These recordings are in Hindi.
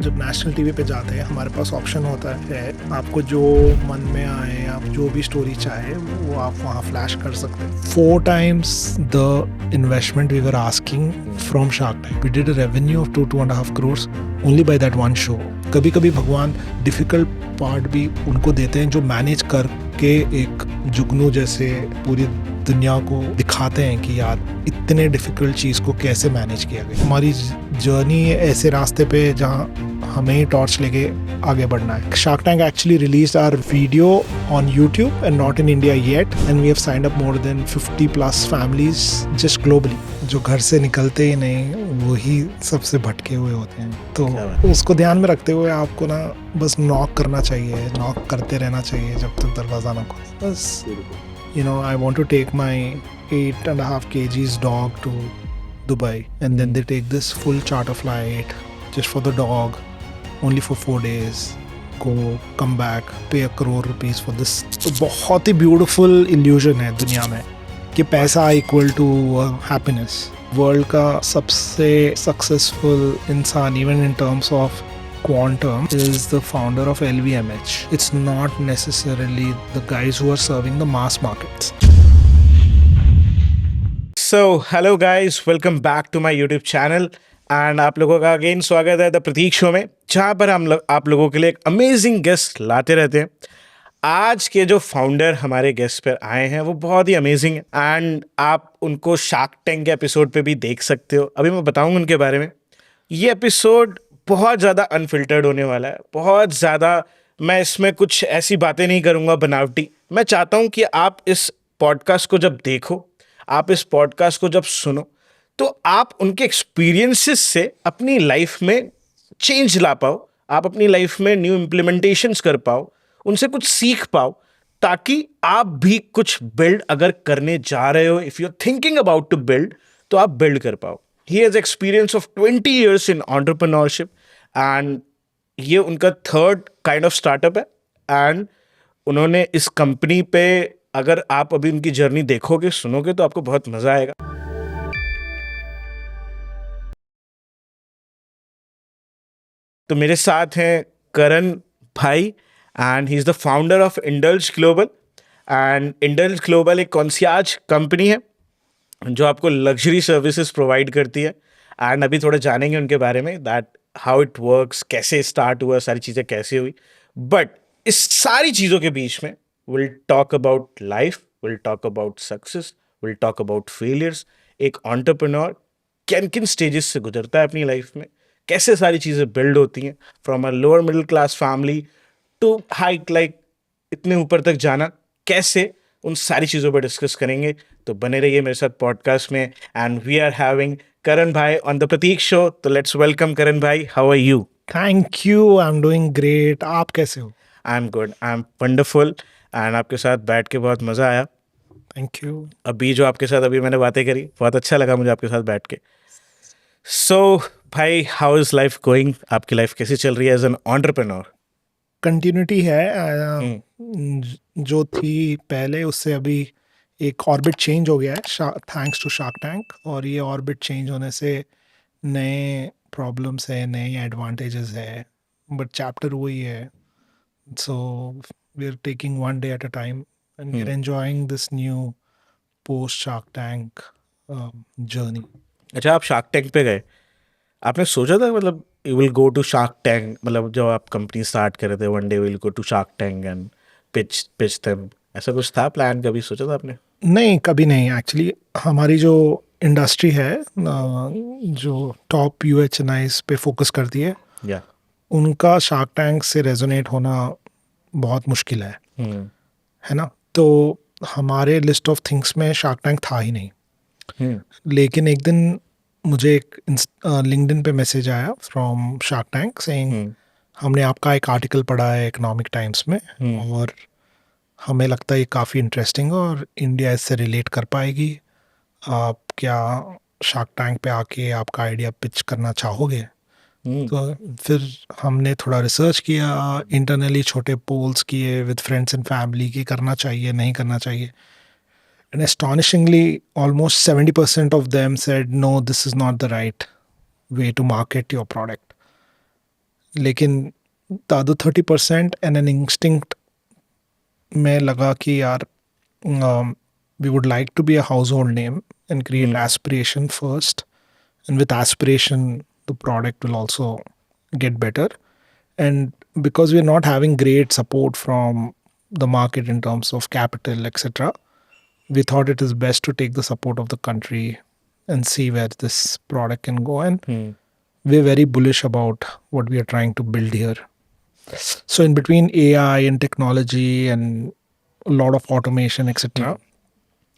जब नेशनल टीवी पे जाते हैं हमारे पास ऑप्शन होता है आपको जो मन में आए आप जो भी स्टोरी चाहे वो आप वहाँ फ्लैश कर सकते हैं. 4 times the investment we were asking from Shark Tank. We did a revenue of 2.5 crores only by that one show. कभी कभी भगवान डिफिकल्ट पार्ट भी उनको देते हैं जो मैनेज करके एक जुगनू जैसे पूरी दुनिया को दिखाते हैं कि यार इतने डिफिकल्ट चीज़ को कैसे मैनेज किया गया. हमारी जर्नी ऐसे रास्ते पे जहाँ हमें टॉर्च लेके आगे बढ़ना है. Shark Tank actually released our video on YouTube and not in India yet, and we have signed up more than 50 plus families just globally. जो घर से निकलते ही नहीं वही सबसे भटके हुए होते हैं. तो उसको ध्यान में रखते हुए आपको ना बस नॉक करना चाहिए, नॉक करते रहना चाहिए जब तक दरवाज़ा ना खोले. बस I want to take my 8.5 kgs dog to Dubai, and then they take this full charter flight just for the dog, only for 4 days. Go, come back, pay ₹1 crore for this. तो बहुत ही beautiful illusion है दुनिया में कि पैसा equal to happiness. वर्ल्ड का सबसे सक्सेसफुल इंसान even in terms of quantum is the founder of LVMH. It's not necessarily the guys who are serving the mass markets. So, hello guys, welcome back to my YouTube channel and आप लोगों का अगेन स्वागत है द प्रतीक शो में, जहाँ पर हम आप लोगों के लिए एक अमेजिंग गेस्ट लाते रहते हैं. आज के जो फाउंडर हमारे गेस्ट पर आए हैं वो बहुत ही अमेजिंग है एंड आप उनको शार्क टैंक के एपिसोड पे भी देख सकते हो. अभी मैं बताऊंगा उनके बारे में. ये एपिसोड बहुत ज़्यादा अनफिल्टर्ड होने वाला है, बहुत ज़्यादा. मैं इसमें कुछ ऐसी बातें नहीं करूँगा बनावटी. मैं चाहता हूँ कि आप इस पॉडकास्ट को जब देखो, आप इस पॉडकास्ट को जब सुनो, तो आप उनके एक्सपीरियंसेस से अपनी लाइफ में चेंज ला पाओ, आप अपनी लाइफ में न्यू इम्प्लीमेंटेशंस कर पाओ, उनसे कुछ सीख पाओ, ताकि आप भी कुछ बिल्ड अगर करने जा रहे हो, if you are thinking about to build, तो आप बिल्ड कर पाओ. He has experience of 20 years in entrepreneurship and ये उनका थर्ड काइंड ऑफ स्टार्टअप है. एंड उन्होंने इस कंपनी पे, अगर आप अभी उनकी जर्नी देखोगे, सुनोगे, तो आपको बहुत मजा आएगा. तो मेरे साथ हैं करण भाई and he is the founder of indulge global. And indulge global एक कॉन्सियाज कंपनी है जो आपको लग्जरी सर्विसेज प्रोवाइड करती है. एंड अभी थोड़ा जानेंगे उनके बारे में, दैट हाउ इट वर्क्स, कैसे स्टार्ट हुआ, सारी चीज़ें कैसे हुई. बट इस सारी चीज़ों के बीच में will talk about life, will talk about success, will talk about failures. एक एंटरप्रेन्योर किन किन स्टेजेस से गुजरता है अपनी लाइफ में, कैसे सारी चीज़ें बिल्ड होती हैं from a lower middle class family to hike, like इतने ऊपर तक जाना कैसे, उन सारी चीज़ों पर डिस्कस करेंगे. तो बने रहिए मेरे साथ पॉडकास्ट में. And we are having Karan भाई ऑन द प्रतीक शो. तो लेट्स वेलकम करण भाई. How are you? Thank you, I am doing great. आप कैसे हो? I am good, I am wonderful. And आपके साथ बैठ के बहुत मज़ा आया. Thank you. अभी जो आपके साथ अभी मैंने बातें करी, बहुत अच्छा लगा मुझे आपके साथ बैठ के. सो भाई, हाउ इज़ लाइफ गोइंग? आपकी लाइफ कैसी चल रही है एज एन एंटरप्रेन्योर? कंटिन्यूटी है जो थी पहले उससे अभी एक ऑर्बिट चेंज हो गया है थैंक्स टू शार्क टैंक. और ये ऑर्बिट चेंज होने से नए प्रॉब्लम्स है, नए एडवांटेजेस है, बट चैप्टर वही है. So we are taking one day at a time and we are enjoying this new post shark tank journey. अच्छा, आप शार्क टैंक पे गए, आपने सोचा था मतलब you will go to shark tank, मतलब जब आप कंपनी स्टार्ट कर रहे थे, one day will go to shark tank and pitch them, ऐसा कुछ था प्लान? कभी सोचा था आपने? नहीं, कभी नहीं. एक्चुअली हमारी जो इंडस्ट्री है जो टॉप UHNIs पे फोकस करती है, या उनका शार्क टैंक से रेजोनेट होना बहुत मुश्किल है, है ना. तो हमारे लिस्ट ऑफ थिंग्स में शार्क टैंक था ही नहीं. लेकिन एक दिन मुझे एक लिंक्डइन पे मैसेज आया फ्रॉम शार्क टैंक सेइंग हमने आपका एक आर्टिकल पढ़ा है इकोनॉमिक टाइम्स में और हमें लगता है ये काफ़ी इंटरेस्टिंग है और इंडिया इससे रिलेट कर पाएगी. आप क्या शार्क टैंक पे आके आपका आइडिया पिच करना चाहोगे? तो फिर हमने थोड़ा रिसर्च किया, इंटरनली छोटे पोल्स किए विद फ्रेंड्स एंड फैमिली कि करना चाहिए नहीं करना चाहिए. And astonishingly, almost 70% of them said, no, this is not the right way to market your product. लेकिन the other 30% and an instinct में लगा कि यार we would like to be a household name and create aspiration first, and with aspiration the product will also get better. And because we're not having great support from the market in terms of capital, etc., we thought it is best to take the support of the country and see where this product can go. And we're very bullish about what we are trying to build here. So in between AI and technology and a lot of automation, etc.,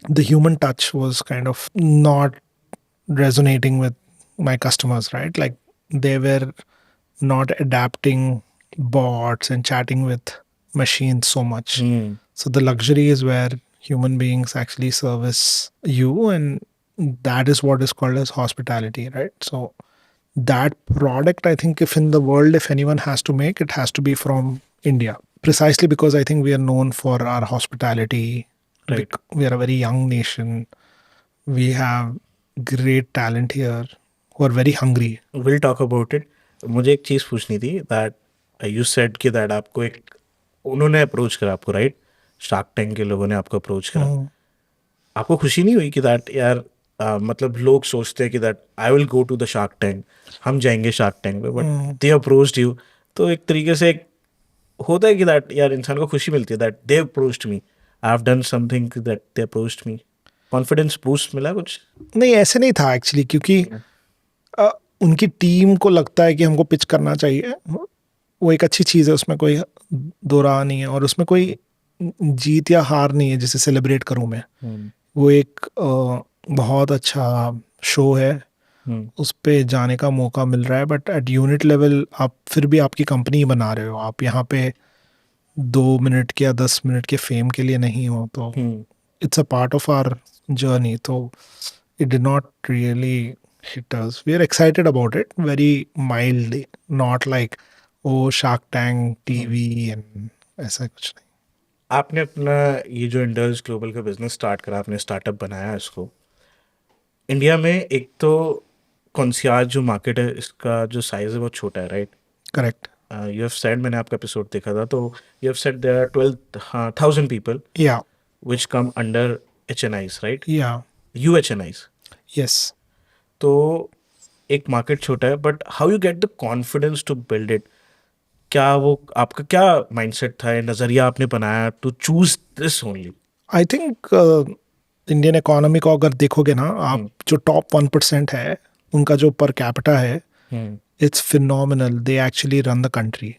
the human touch was kind of not resonating with my customers, right? Like they were not adapting bots and chatting with machines so much. So the luxury is where human beings actually service you, and that is what is called as hospitality, right? So that product, I think, if in the world, if anyone has to make, it has to be from India, precisely because I think we are known for our hospitality. Right. We are a very young nation. We have great talent here who are very hungry. Will talk about it. मुझे एक चीज़ पूछनी थी दैट यू सेड कि दैट आपको एक उन्होंने अप्रोच करा आपको, राइट? शार्क टैंक के लोगों ने आपको अप्रोच करा. आपको खुशी नहीं हुई कि दैट यार मतलब लोग सोचते हैं कि that I will go to the shark tank, हम जाएंगे शार्क टैंक पे, बट दे अप्रोच्ड यू. तो एक तरीके से एक होता है कि दैट यार इंसान को खुशी मिलती है that they approached me, I have done something that they approached me. Confidence boost मिला कुछ? नहीं, ऐसे नहीं था एक्चुअली, क्योंकि उनकी टीम को लगता है कि हमको पिच करना चाहिए. वो एक अच्छी चीज़ है, उसमें कोई दो राह नहीं है, और उसमें कोई जीत या हार नहीं है जिसे सेलिब्रेट करूं मैं. वो एक बहुत अच्छा शो है, उस पे जाने का मौका मिल रहा है. बट एट यूनिट लेवल आप फिर भी आपकी कंपनी बना रहे हो, आप यहाँ पे 2 मिनट के या 10 मिनट के फेम के लिए नहीं हो. तो it's a part of our journey. तो it did not really hit us. We are excited about it, very mildly, not like, oh, Shark Tank TV and ऐसा कुछ नहीं. आपने अपना ये जो इंडल्स ग्लोबल का बिजनेस स्टार्ट करा, आपने स्टार्टअप बनाया इसको इंडिया में. एक तो कॉन्सियाज जो मार्केट है इसका जो साइज है बहुत छोटा है, right? Correct. You have said, मैंने आपका एपिसोड देखा था, तो you have said there are 12,000 people Yeah. Which come under HNIs, right? Yeah. UHNIs. Yes. तो एक मार्केट छोटा है, but how you get the confidence to build it? क्या वो आपका क्या माइंडसेट था, नज़रिया आपने बनाया to choose this only? I think Indian economy को अगर देखोगे ना आप, जो टॉप 1% है उनका जो पर कैपिटा है, it's phenomenal. They actually run the country.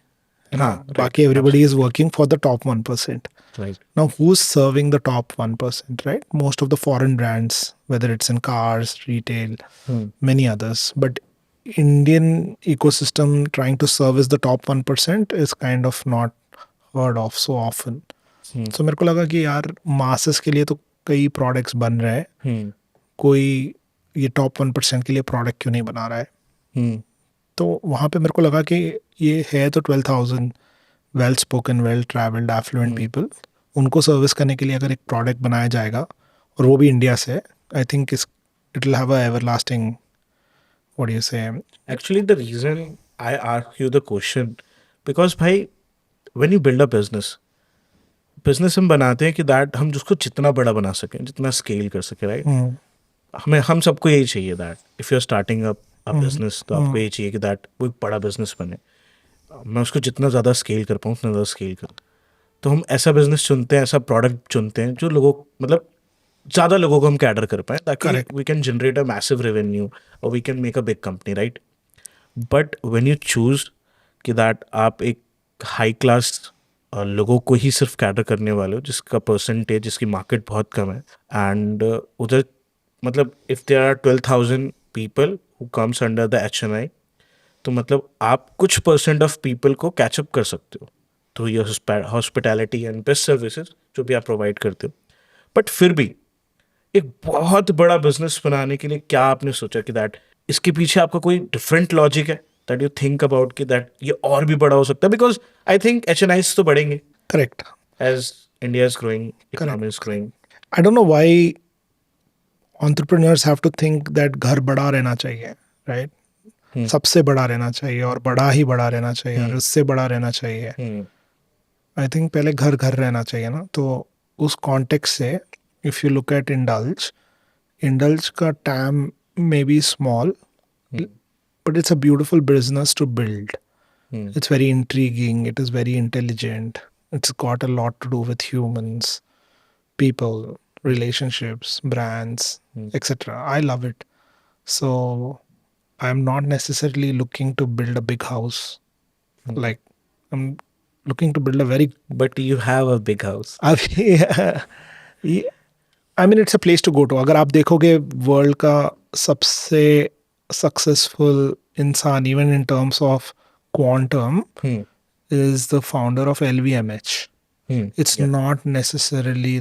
बाकी everybody is working for the top 1%. Right. Now, who's serving the top 1%, right? Most of the foreign brands, whether it's in cars, retail, many others. But Indian ecosystem trying to service the top 1% is kind of not heard of so often. So मेरे को लगा कि यार masses के लिए तो कई products बन रहे हैं, कोई ये top 1% के लिए product क्यों नहीं बना रहा है? तो वहाँ पे मेरे को लगा कि ये है तो 12,000 well spoken, well travelled, affluent people, उनको सर्विस करने के लिए अगर एक प्रोडक्ट बनाया जाएगा और वो भी इंडिया से, I think it will have a everlasting, what do you से. Actually, the reason I ask you the question, because भाई when you build a business हम बनाते हैं कि दैट हम जिसको जितना बड़ा बना सकें, जितना स्केल कर सकें, राइट? हम सबको यही चाहिए that if you are starting up a business, तो आपको यही चाहिए कि दैट कोई बड़ा बिजनेस बने, मैं उसको जितना ज़्यादा स्केल कर पाऊँ उतना ज़्यादा स्केल करूँ. तो हम ऐसा बिजनेस चुनते हैं, ऐसा प्रोडक्ट चुनते हैं जो लोगों मतलब ज़्यादा लोगों को हम कैटर कर पाएँ, ताकि we can generate a massive revenue और we can make a big company, right? But when you choose कि दैट आप एक हाई क्लास लोगों को ही सिर्फ कैटर करने वाले हो, जिसका परसेंटेज, जिसकी मार्केट बहुत कम है, एंड उधर मतलब if there are 12,000 people who comes under the HNI, तो मतलब आप कुछ परसेंट ऑफ पीपल को कैचअप कर सकते हो through your hospitality and best services जो भी आप प्रोवाइड करते हो. बट फिर भी एक बहुत बड़ा बिजनेस बनाने के लिए क्या आपने सोचा कि दैट इसके पीछे आपका कोई डिफरेंट लॉजिक है दैट यू थिंक अबाउट कि दैट ये और भी बड़ा हो सकता है? बिकॉज आई थिंक HNIs तो बढ़ेंगे correct, as India is growing, economy is growing. I don't know why entrepreneurs have to think that घर बड़ा रहना चाहिए, right? सबसे बड़ा रहना चाहिए और बड़ा ही बड़ा रहना चाहिए और उससे बड़ा रहना चाहिए. आई थिंक पहले घर घर रहना चाहिए ना. तो उस कॉन्टेक्स्ट से if you look at Indulge का TAM may be small but it's a beautiful business to build. It's very intriguing, it is very intelligent, it's got a lot to do with humans, people, relationships, brands, etc. I love it. So I'm not necessarily looking to build a big house. Like I'm looking to build a very But you have a big house. I mean it's a place to go to. अगर आप देखोगे वर्ल्ड का सबसे सक्सेसफुल इंसान even in terms of quantum is the founder of LVMH. It's not necessarily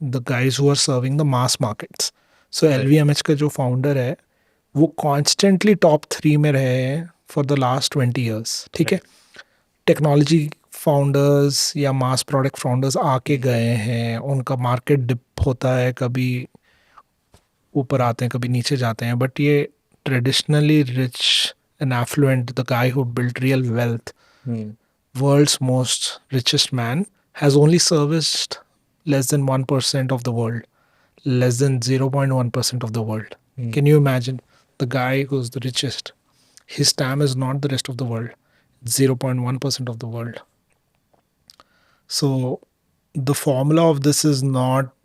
the guys who are serving the mass markets. So LVMH का जो founder है वो constantly top 3 में रहे हैं for the last 20 years. ठीक है. टेक्नोलॉजी फाउंडर्स या मास प्रोडक्ट फाउंडर्स आके गए हैं, उनका मार्केट डिप होता है, कभी ऊपर आते हैं कभी नीचे जाते हैं, बट ये traditionally rich and affluent the guy who built real wealth, world's most richest man, has only serviced less than 1% of the world, less than 0.1% of the world. Can you imagine the guy who's the richest? His TAM is not the rest of the world, 0.1% of the world. So the formula of this is not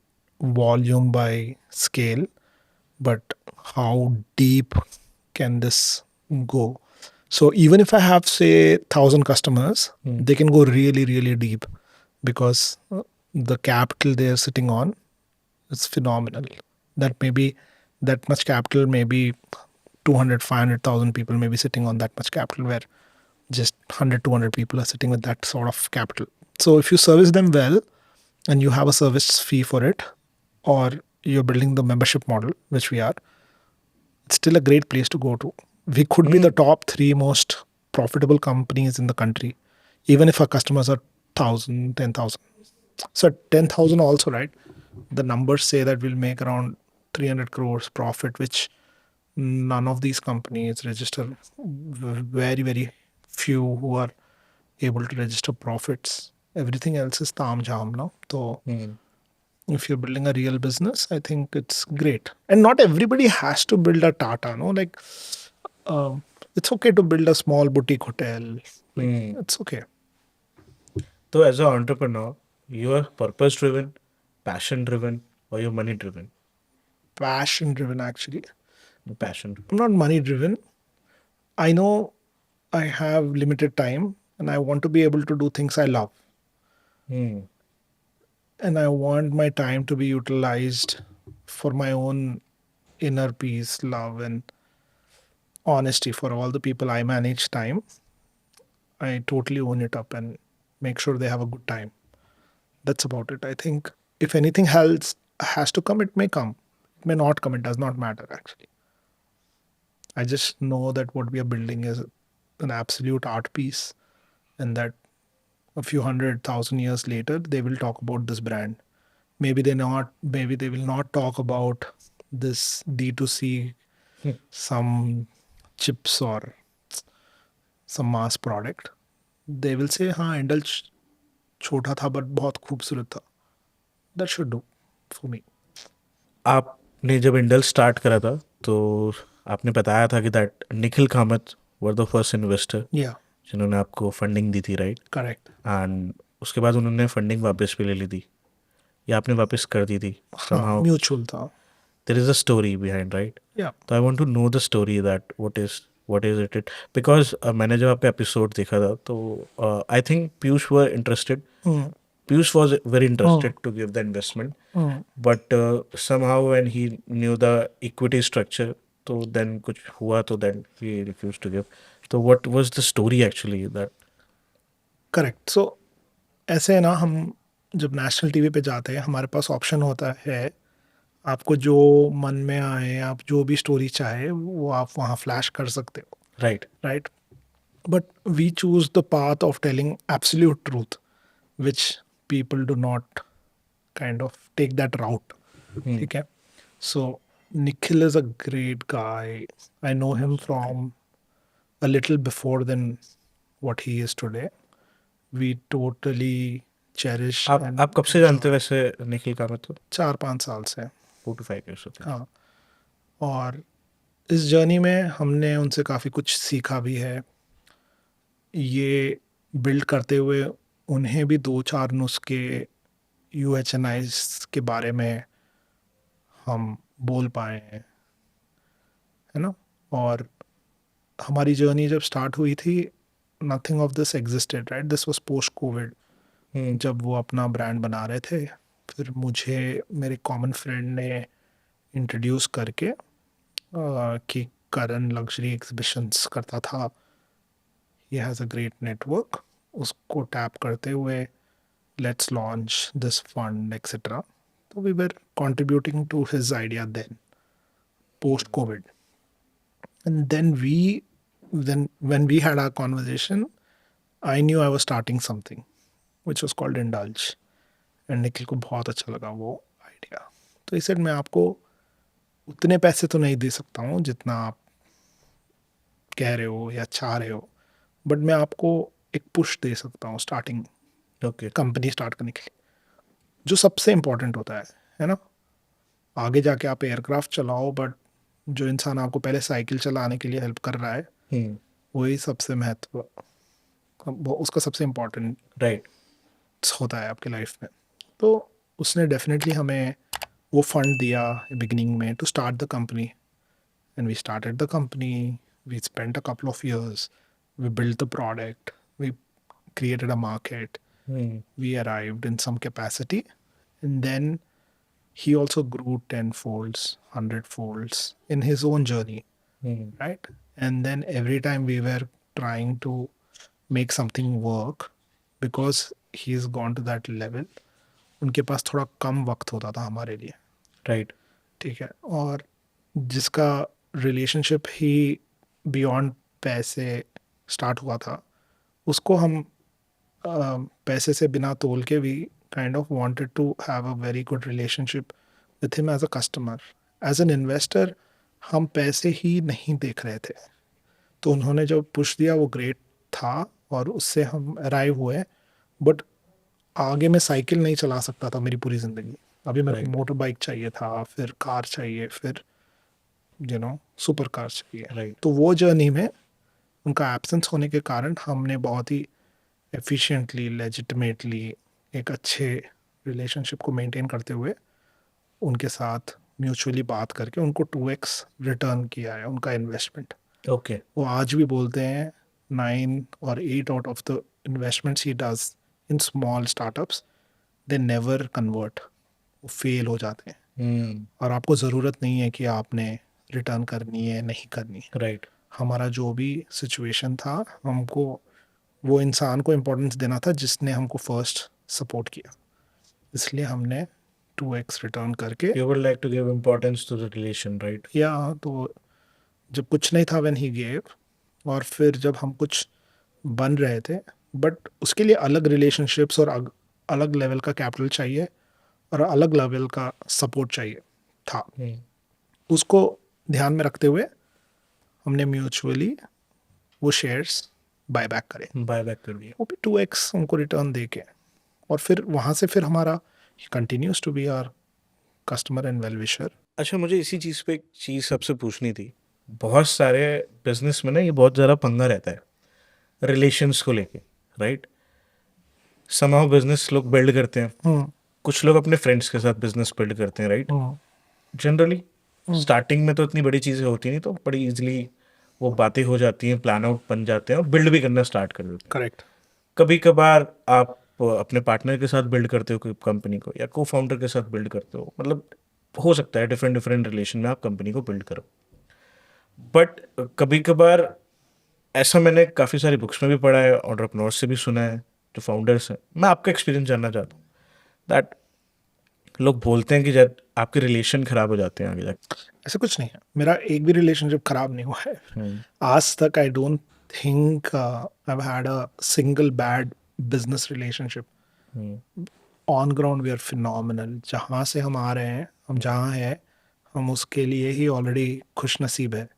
volume by scale, but how deep can this go? So even if I have say 1,000 customers, they can go really, really deep because the capital they are sitting on is phenomenal. That much capital, maybe 200, 500,000 people may be sitting on that much capital, where just 100, 200 people are sitting with that sort of capital. So if you service them well and you have a service fee for it, or you're building the membership model, which we are, it's still a great place to go to. We could be the top 3 most profitable companies in the country, even if our customers are 1,000, 10,000. So 10,000 also, right? The numbers say that we'll make around 300 crores profit, which none of these companies register. Very, very few who are able to register profits. Everything else is taam jam now. So if you're building a real business, I think it's great. And not everybody has to build a Tata, no? Like, it's okay to build a small boutique hotel. Like, it's okay. So as an entrepreneur, you are purpose driven, passion driven, or you're money driven? Passion driven, actually. Passion. I'm not money driven. I know I have limited time and I want to be able to do things I love. And I want my time to be utilized for my own inner peace, love, and honesty for all the people I manage time. I totally own it up and make sure they have a good time. That's about it. I think if anything else has to come, it may come. It may not come. It does not matter, actually. I just know that what we are building is an absolute art piece, and that a few 100,000 years later, they will talk about this brand. Maybe they will not talk about this D2C, some chips or some mass product. They will say, हाँ इंडल्ज छोटा था बट बहुत खूबसूरत था. That should do for me. आपने जब इंडल स्टार्ट करा था तो आपने बताया था कि that Nikhil Kamat were the first investor Yeah, जिन्होंने आपको फंडिंग दी थी, राइट? correct. एंड उसके बाद उन्होंने फंडिंग वापस भी ले ली थी या आपने वापस कर दी थी हाँ, mutual था. There is a story behind, right? Yeah. तो I want to know the story that what is it because मैंने जब आपका एपिसोड देखा था तो I think Piyush were interested. Piyush was very interested to give the investment, but somehow when he knew the equity structure, so then कुछ हुआ तो then he refused to give. So what was the story actually that? Correct. So ऐसे है ना, हम जब नेशनल टीवी पे जाते हैं हमारे पास ऑप्शन होता है, आपको जो मन में आए, आप जो भी स्टोरी चाहे वो आप वहाँ फ्लैश कर सकते हो, Right. Right? But we choose the path of telling absolute truth, which people do not kind of take that route. ठीक है. So Nikhil is a great guy. I know him from a little before than what he is today. We totally cherish and आप कब से जानते हो वैसे निखिल कामत को? 4-5 साल से। 4 to 5 years होते हैं। हाँ, और इस जर्नी में हमने उनसे काफ़ी कुछ सीखा भी है। ये बिल्ड करते हुए उन्हें भी 2-4 नुस्खे UHNIs के बारे में हम बोल पाए हैं, है ना? और हमारी जर्नी जब स्टार्ट हुई थी, nothing of this existed, right? This was post Covid, जब वो अपना ब्रांड बना रहे थे। फिर मुझे मेरे कॉमन फ्रेंड ने इंट्रोड्यूस करके कि करण लग्जरी एग्जिबिशंस करता था, he has a great network, उसको टैप करते हुए let's launch this fund etcetera. तो we were contributing to his idea then, post COVID. And then when we had our conversation, I knew I was starting something which was called Indulge. And Nikhil को बहुत अच्छा लगा वो आइडिया। तो इसे मैं आपको उतने पैसे तो नहीं दे सकता हूँ जितना आप कह रहे हो या चाह रहे हो, बट मैं आपको एक पुश दे सकता हूँ स्टार्टिंग ओके। कंपनी स्टार्ट करने के लिए, जो सबसे इम्पोर्टेंट होता है ना? आगे जाके आप एयरक्राफ्ट चलाओ, बट जो इंसान आपको पहले साइकिल चलाने के लिए हेल्प कर रहा है, वही सबसे महत्व, वो उसका सबसे इम्पोर्टेंट राइट। होता है आपकी लाइफ में। तो उसने डेफिनेटली हमें वो फंड दिया बिगिनिंग में to start the company, and we started the company, we spent a couple of years, we build the product, we created a market, we arrived in some capacity, and then he also grew 10 folds, 100 folds in his own journey, right? And then every time we were trying to make something work, because he's gone to that level, उनके पास थोड़ा कम वक्त होता था हमारे लिए, राइट। ठीक है? और जिसका रिलेशनशिप ही बियॉन्ड पैसे स्टार्ट हुआ था, उसको हम पैसे से बिना तोल के भी kind of wanted to have a very good relationship with him as a customer. As an investor, हम पैसे ही नहीं देख रहे थे। तो उन्होंने जो पुश दिया वो ग्रेट था, और उससे हम अराइव हुए, बट आगे मैं साइकिल नहीं चला सकता था मेरी पूरी ज़िंदगी। अभी मेरे को Right. मोटर बाइक चाहिए था, फिर कार चाहिए, फिर सुपर कार चाहिए। Right. तो वो जर्नी में उनका एब्सेंस होने के कारण हमने बहुत ही एफिशिएंटली, लेजिटिमेटली एक अच्छे रिलेशनशिप को मेंटेन करते हुए उनके साथ म्यूचुअली बात करके उनको 2x रिटर्न किया है उनका इन्वेस्टमेंट। ओके। वो आज भी बोलते हैं 9 और 8 out of the investments he does in small startups, they never convert, वो फेल हो जाते हैं। और आपको ज़रूरत नहीं है कि आपने रिटर्न करनी है, नहीं करनी है। राइट। हमारा जो भी सिचुएशन था, हमको वो इंसान को इम्पोर्टेंस देना था जिसने हमको फर्स्ट सपोर्ट किया, इसलिए हमने 2x रिटर्न करके। You would like to give importance to the relation, right? या तो जब कुछ नहीं था व्हेन ही गेव, और फिर जब हम कुछ बन रहे थे, बट उसके लिए अलग रिलेशनशिप्स और अलग लेवल का कैपिटल चाहिए और अलग लेवल का सपोर्ट चाहिए था। उसको ध्यान में रखते हुए हमने म्यूचुअली वो शेयर्स बाय बैक करे, बाय बैक कर दिया। वो भी 2x उनको रिटर्न दे के, और फिर वहाँ से फिर हमारा continues to be our customer and well wisher. अच्छा, मुझे इसी चीज़ पे एक चीज़ सबसे पूछनी थी। बहुत सारे बिजनेस में ना ये बहुत ज़्यादा पंगा रहता है रिलेशंस को लेके, राइट? समहाउ बिजनेस लोग बिल्ड करते हैं, कुछ लोग अपने फ्रेंड्स के साथ बिजनेस बिल्ड करते हैं, राइट? जनरली स्टार्टिंग में तो इतनी बड़ी चीज़ें होती नहीं, तो बड़ी इजीली वो बातें हो जाती हैं, प्लान आउट बन जाते हैं और बिल्ड भी करना स्टार्ट कर देते हैं। करेक्ट। कभी कभार आप अपने पार्टनर के साथ बिल्ड करते हो कोई कंपनी को, या को फाउंडर के साथ बिल्ड करते हो, मतलब हो सकता है डिफरेंट डिफरेंट रिलेशन में आप कंपनी को बिल्ड करो। बट कभी कभार ऐसा मैंने काफ़ी सारी बुक्स में भी पढ़ा है, एंटरप्रेन्योर्स से भी सुना है जो फाउंडर्स हैं। मैं आपका एक्सपीरियंस जानना चाहता हूँ दैट लोग बोलते हैं कि जब आपके रिलेशन खराब हो जाते हैं आगे जाके। ऐसा कुछ नहीं है, मेरा एक भी रिलेशनशिप खराब नहीं हुआ है आज तक। I don't think I have had a single bad business relationship. On ground we are phenomenal. जहाँ से हम आ रहे हैं, हम जहाँ हैं, हम उसके लिए ही ऑलरेडी खुश नसीब है।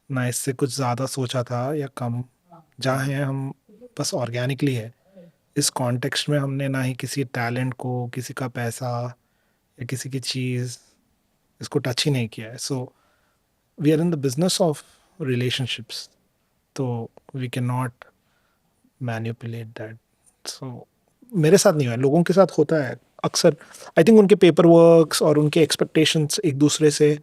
ना इससे कुछ ज़्यादा सोचा था या कम। जहाँ हैं हम बस ऑर्गेनिकली है। इस कॉन्टेक्स्ट में हमने ना ही किसी टैलेंट को, किसी का पैसा या किसी की चीज़, इसको टच ही नहीं किया है। So we are in the business of relationships, तो we can not manipulate that. So मेरे साथ नहीं हुआ है, लोगों के साथ होता है अक्सर। आई थिंक उनके पेपर वर्क्स और उनके एक्सपेक्टेशंस एक दूसरे से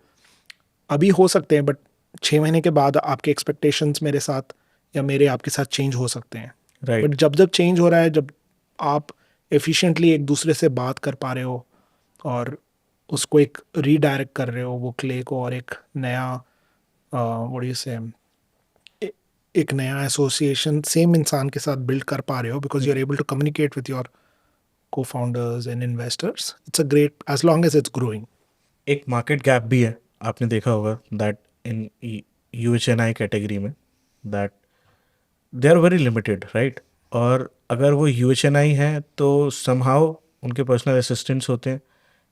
अभी हो सकते हैं, बट 6 महीने के बाद आपके एक्सपेक्टेशंस मेरे साथ या मेरे आपके साथ चेंज हो सकते हैं। राइट। बट जब जब चेंज हो रहा है, जब आप एफिशिएंटली एक दूसरे से बात कर पा रहे हो और उसको एक रीडायरेक्ट कर रहे हो वो क्ले को, और एक नया व्हाट डू यू से, एक नया एसोसिएशन सेम इंसान के साथ बिल्ड कर पा रहे हो, because you are able to communicate with your co-founders and investors. It's a great, as long as it's growing. एक मार्केट गैप भी है, आपने देखा होगा दैट इन यूएचएनआई कैटेगरी में that they are very limited, right. और अगर वो यूएचएनआई है तो समहाउ उनके पर्सनल असिस्टेंट्स होते हैं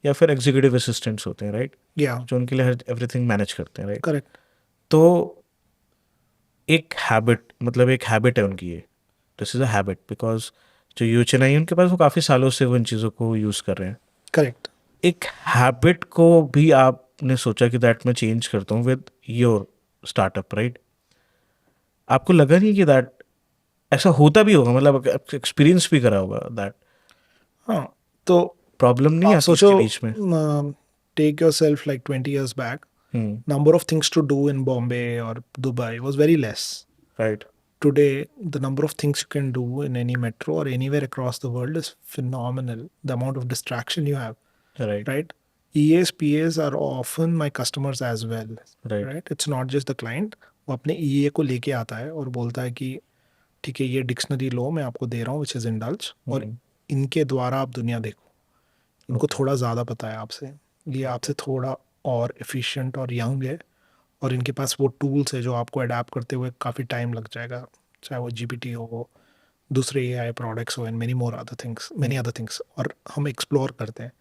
या फिर एग्जीक्यूटिव असिस्टेंट्स होते हैं, राइट, Yeah, जो उनके लिए हर एवरीथिंग मैनेज करते हैं, राइट। correct. तो एक हैबिट, मतलब एक हैबिट है उनकी, ये this is a habit because जो यूएचएनआई है उनके पास वो काफ़ी सालों से वो इन चीज़ों को यूज़ कर रहे हैं। Correct. एक हैबिट को भी आपने सोचा कि दैट मैं चेंज करता हूँ विद योर स्टार्टअप, राइट। आपको लगा नहीं कि दैट ऐसा होता भी होगा, मतलब एक्सपीरियंस भी करा होगा दैट हाँ, तो प्रॉब्लम नहीं आप आती सोचो, इसके बीच में? take yourself like 20 years back, number of things to do in Bombay or Dubai was very less. Right. Today, the number of things you can do in any metro or anywhere across the world is phenomenal. The amount of distraction you have, right. right? EAs, PAs are often my customers as well, right. right? It's not just the client. वो अपने EA को लेके आता है और बोलता है कि ठीक है, ये डिक्शनरी लो, मैं आपको दे रहा हूँ, विच इज़ इंडल्ज, और इनके द्वारा आप दुनिया देखो। इनको थोड़ा ज़्यादा पता है आपसे, ये आपसे थोड़ा और एफिशिएंट और यंग है, और इनके पास वो टूल्स है जो आपको अडेप्ट करते हुए काफ़ी टाइम लग जाएगा, चाहे वो जीपीटी हो, दूसरे एआई प्रोडक्ट्स हो, and many more other things, many other things. और हम एक्सप्लोर करते हैं।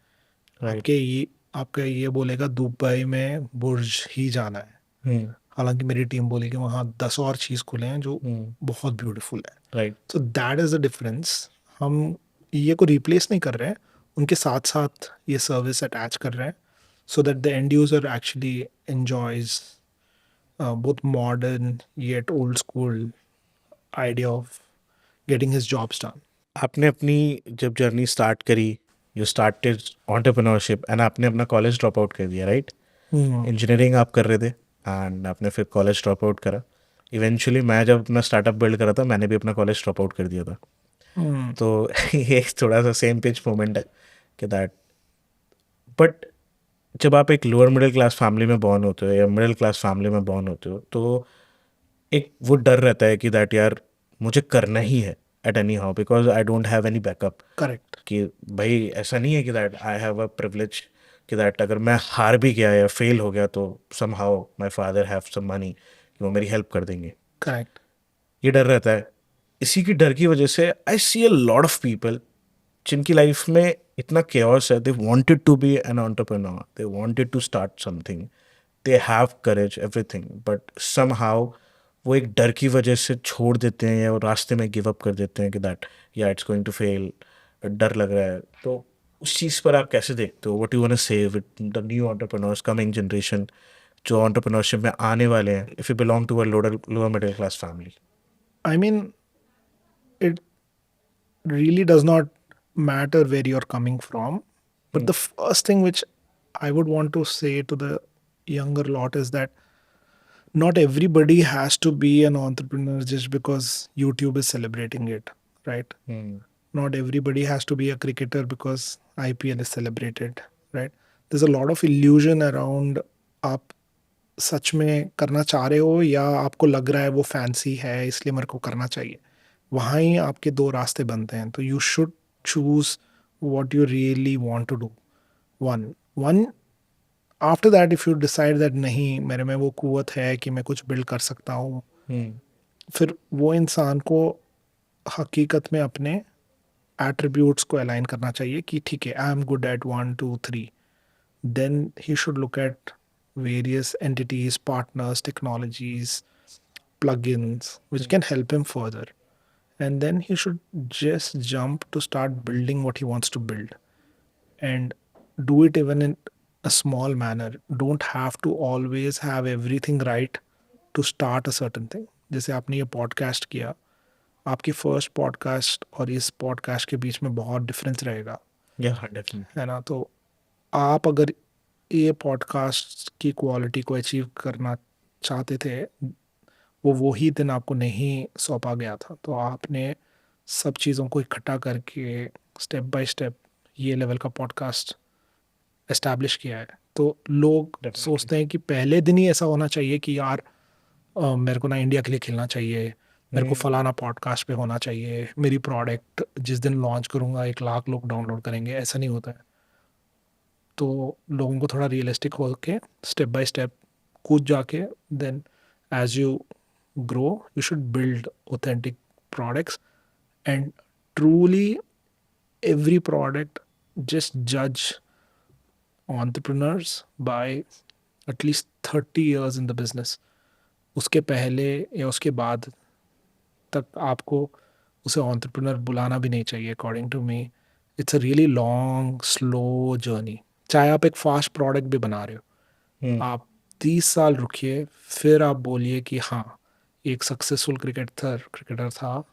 राइट। आपके ये बोलेगा दुबई में बुर्ज ही जाना है, हालांकि मेरी टीम बोलेगी वहाँ 10 और चीज़ खुले हैं जो बहुत ब्यूटीफुल है। Right. So that is the difference. हम ये को रिप्लेस नहीं कर रहे हैं, उनके साथ साथ ये सर्विस अटैच कर रहे हैं, so that the end user actually enjoys both modern yet old school idea of getting his jobs done. आपने अपनी जब जर्नी स्टार्ट करी, यू स्टार्टेड एंटरप्रेन्योरशिप एंड आपने अपना कॉलेज ड्रॉप आउट कर दिया, राइट। इंजीनियरिंग आप कर रहे थे एंड आपने फिर कॉलेज ड्रॉप आउट करा। इवेंचुअली मैं जब अपना स्टार्टअप बिल्ड करा था, मैंने भी अपना कॉलेज ड्रॉप आउट कर दिया था। तो ये थोड़ा सा सेम पेज मोमेंट है कि दैट, बट जब आप एक लोअर मिडिल क्लास फैमिली में बॉर्न होते हो या मिडिल क्लास फैमिली में बॉर्न होते हो, तो एक वो डर रहता है कि दैट यार मुझे करना ही है at any how, because I don't have any backup. Correct. कि भाई ऐसा नहीं है कि that I have a privilege कि दैट अगर मैं हार भी गया या फेल हो गया तो somehow my father have some money कि वो मेरी हेल्प कर देंगे। Correct. ये डर रहता है। इसी की डर की वजह से I see a lot of people जिनकी लाइफ में इतना केओस है, they wanted to be an entrepreneur, they wanted to start something, they have courage everything, but somehow वो एक डर की वजह से छोड़ देते हैं या वो रास्ते में गिव अप कर देते हैं कि दैट या इट्स गोइंग टू फेल, डर लग रहा है। तो उस चीज़ पर आप कैसे देखते हो? What you want to say with the new entrepreneurs coming generation जो एंटरप्रेन्योरशिप में आने वाले हैं, if you belong to a lower middle class family? I mean, it really does not matter where you're coming from, but the first thing which I would want to say to the younger lot is that not everybody has to be an entrepreneur just because YouTube is celebrating it, right? Not everybody has to be a cricketer because IPL is celebrated, right? There's a lot of illusion around आप सच में करना चाह रहे हो या आपको लग रहा है वो फैंसी है इसलिए मेरे को करना चाहिए। वहाँ ही आपके दो रास्ते बनते हैं। तो you should choose what you really want to do. One after that if you decide that नहीं, मेरे में वो कुव्वत है कि मैं कुछ बिल्ड कर सकता हूँ, फिर वो इंसान को हकीकत में अपने एट्रीब्यूट्स को अलाइन करना चाहिए कि ठीक है, I am good at 1 2 3, then he should look at various entities, partners, technologies, plugins, which can help him further. And then he should just jump to start building what he wants to build and do it even in a small manner. Don't have to always have everything right to start a certain thing. जैसे आपने ये पॉडकास्ट किया, आपकी फर्स्ट पॉडकास्ट और इस पॉडकास्ट के बीच में बहुत डिफरेंस रहेगा, Yeah, definitely. है ना? तो आप अगर ये पॉडकास्ट की क्वालिटी को अचीव करना चाहते थे, वो वही दिन आपको नहीं सौंपा गया था, तो आपने सब चीज़ों को इकट्ठा करके स्टेप बाय स्टेप ये लेवल का पॉडकास्ट एस्टैब्लिश किया है. तो लोग Definitely. सोचते हैं कि पहले दिन ही ऐसा होना चाहिए कि यार मेरे को ना इंडिया के लिए खेलना चाहिए, मेरे को फलाना पॉडकास्ट पे होना चाहिए, मेरी प्रोडक्ट जिस दिन लॉन्च करूँगा 1 लाख लोग डाउनलोड करेंगे. ऐसा नहीं होता है. तो लोगों को थोड़ा रियलिस्टिक होके स्टेप बाय स्टेप कूद जाके then as you grow, you should build authentic products and truly every product just judge entrepreneurs by at least 30 years in the business. उसके पहले या उसके बाद तक आपको उसे entrepreneur बुलाना भी नहीं चाहिए. According to me, it's a really long, slow journey. चाहे आप एक फास्ट प्रोडक्ट भी बना रहे हो, आप 30 साल रुकिए, फिर आप बोलिए कि हाँ, एक सक्सेसफुल क्रिकेटर था,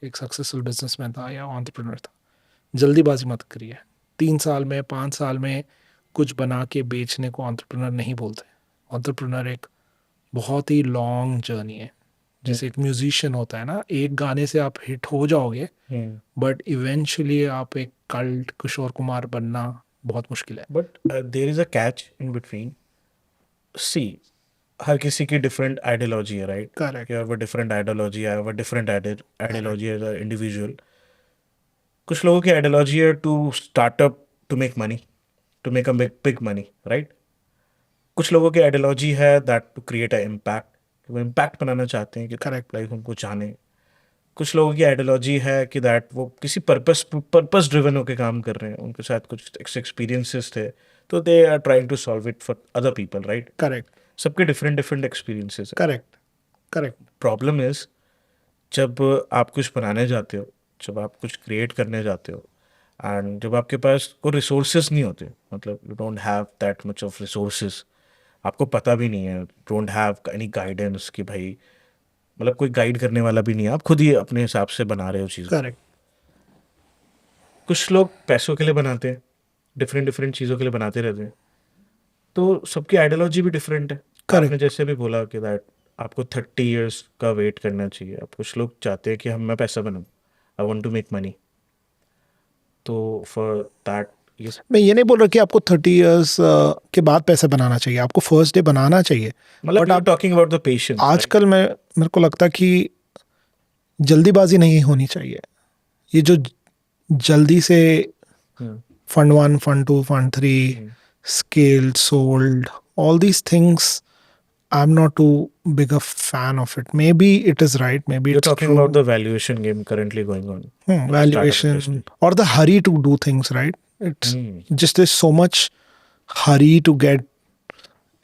एक सक्सेसफुल बिजनेसमैन था या एंटरप्रेन्योर था. जल्दीबाजी मत करिए. 3 साल में 5 साल में कुछ बना के बेचने को एंटरप्रेन्योर नहीं बोलते. एंटरप्रेन्योर एक बहुत ही लॉन्ग जर्नी है. जैसे एक म्यूजिशियन होता है ना, एक गाने से आप हिट हो जाओगे, बट इवेंचुअली आप एक कल्ट किशोर कुमार बनना बहुत मुश्किल है. But there is a catch in between. See, हर किसी की डिफरेंट आइडियोलॉजी है, right? Correct. You have a different ideology, I have a different ideology as an individual. कुछ लोगों की आइडियोलॉजी है to startup to make money, to make a big money, right? कुछ लोगों की आइडियोलॉजी है that to create a impact, वो इम्पैक्ट बनाना चाहते हैं कि Correct. लाइफ उनको जाने. कुछ लोगों की आइडियोलॉजी है कि दैट वो किसी पर्पस ड्रिवन होकर काम कर रहे हैं, उनके साथ कुछ एक्सपीरियंसेस थे, तो they are trying to solve it for other people, right? Correct. सबके डिफरेंट एक्सपीरियंसेस है. करेक्ट. करेक्ट. प्रॉब्लम इज जब आप कुछ बनाने जाते हो, जब आप कुछ क्रिएट करने जाते हो, एंड जब आपके पास कोई रिसोर्सेज नहीं होते, मतलब you don't have that much of resources, आपको पता भी नहीं है, डोंट हैव एनी गाइडेंस कि भाई, मतलब कोई गाइड करने वाला भी नहीं है, आप खुद ही अपने हिसाब से बना रहे हो चीज़. करेक्ट. कुछ लोग पैसों के लिए बनाते हैं, डिफरेंट चीज़ों के लिए बनाते रहते हैं, तो सबकी आइडियोलॉजी भी डिफरेंट है. Correct. आपने जैसे भी बोला कि दैट आपको 30 इयर्स का वेट करना चाहिए. अब कुछ लोग चाहते हैं कि मैं पैसा बनाऊँ, I want to make money, तो फॉर दैट मैं ये नहीं बोल रहा कि आपको 30 इयर्स के बाद पैसे बनाना चाहिए, आपको फर्स्ट डे बनाना चाहिए. मतलब But आप टॉकिंग अबाउट द पेशेंस. आजकल मेरे को लगता कि जल्दीबाजी नहीं होनी चाहिए. ये जो जल्दी से fund 1, fund 2, fund 3, scaled, sold, all these things, I'm not too big a fan of it. Maybe it is right, maybe You're it's talking true. about the valuation game currently going on. Valuation or the hurry to do things, right? It's just there's so much hurry to get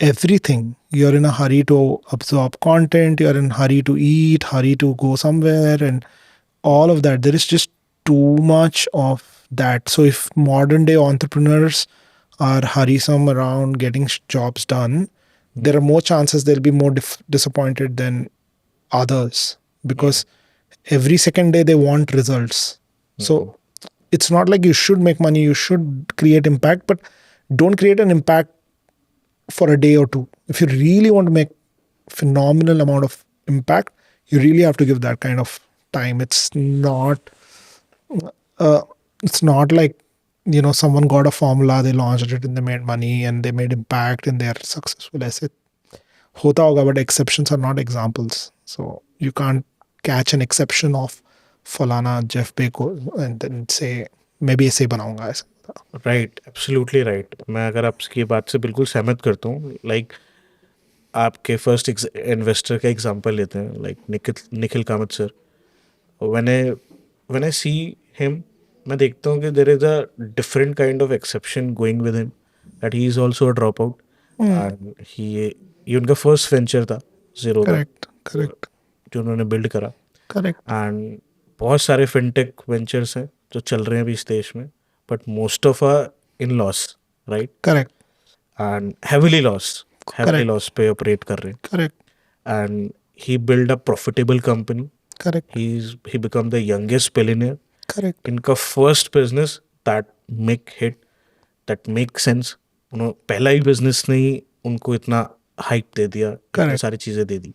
everything. You're in a hurry to absorb content, you're in a hurry to eat, hurry to go somewhere, and all of that. There is just too much of that. So if modern day entrepreneurs are hurriesome around getting jobs done, there are more chances they'll be more disappointed than others, because every second day they want results. So it's not like you should make money, you should create impact, but don't create an impact for a day or two. If you really want to make phenomenal amount of impact, you really have to give that kind of time. It's not like, you know, someone got a formula, they launched it and they made money and they made impact and they are successful. ऐसे होता होगा, but exceptions are not examples. So you can't catch an exception of फलाना Jeff Bezos and then say मैं भी ऐसे ही बनाऊंगा ऐसा. Right, absolutely right. मैं अगर आपकी बात से बिल्कुल सहमत करता हूँ. लाइक आपके फर्स्ट इन्वेस्टर का एग्जांपल लेते हैं, like Nikhil Kamath sir. When I see him, मैं देखता हूँ कि there is a different kind of exception going with him, that he is also a drop out. And he ये उनका फर्स्ट वेंचर था जीरोधा करेक्ट करेक्ट जो उन्होंने बिल्ड करा. करेक्ट एंड बहुत सारे फिनटेक वेंचर्स हैं जो चल रहे हैं अभी इस देश में, but most of are in loss, right, correct and heavily correct loss पे ऑपरेट कर रहे हैं. Correct and he build a profitable company. Correct he become the youngest billionaire. Correct इनका first business that make hit, that make sense. उन्होंने पहला ही बिजनेस ने ही उनको इतना हाइप दे दिया, इतनी Correct. सारी चीज़ें दे दी.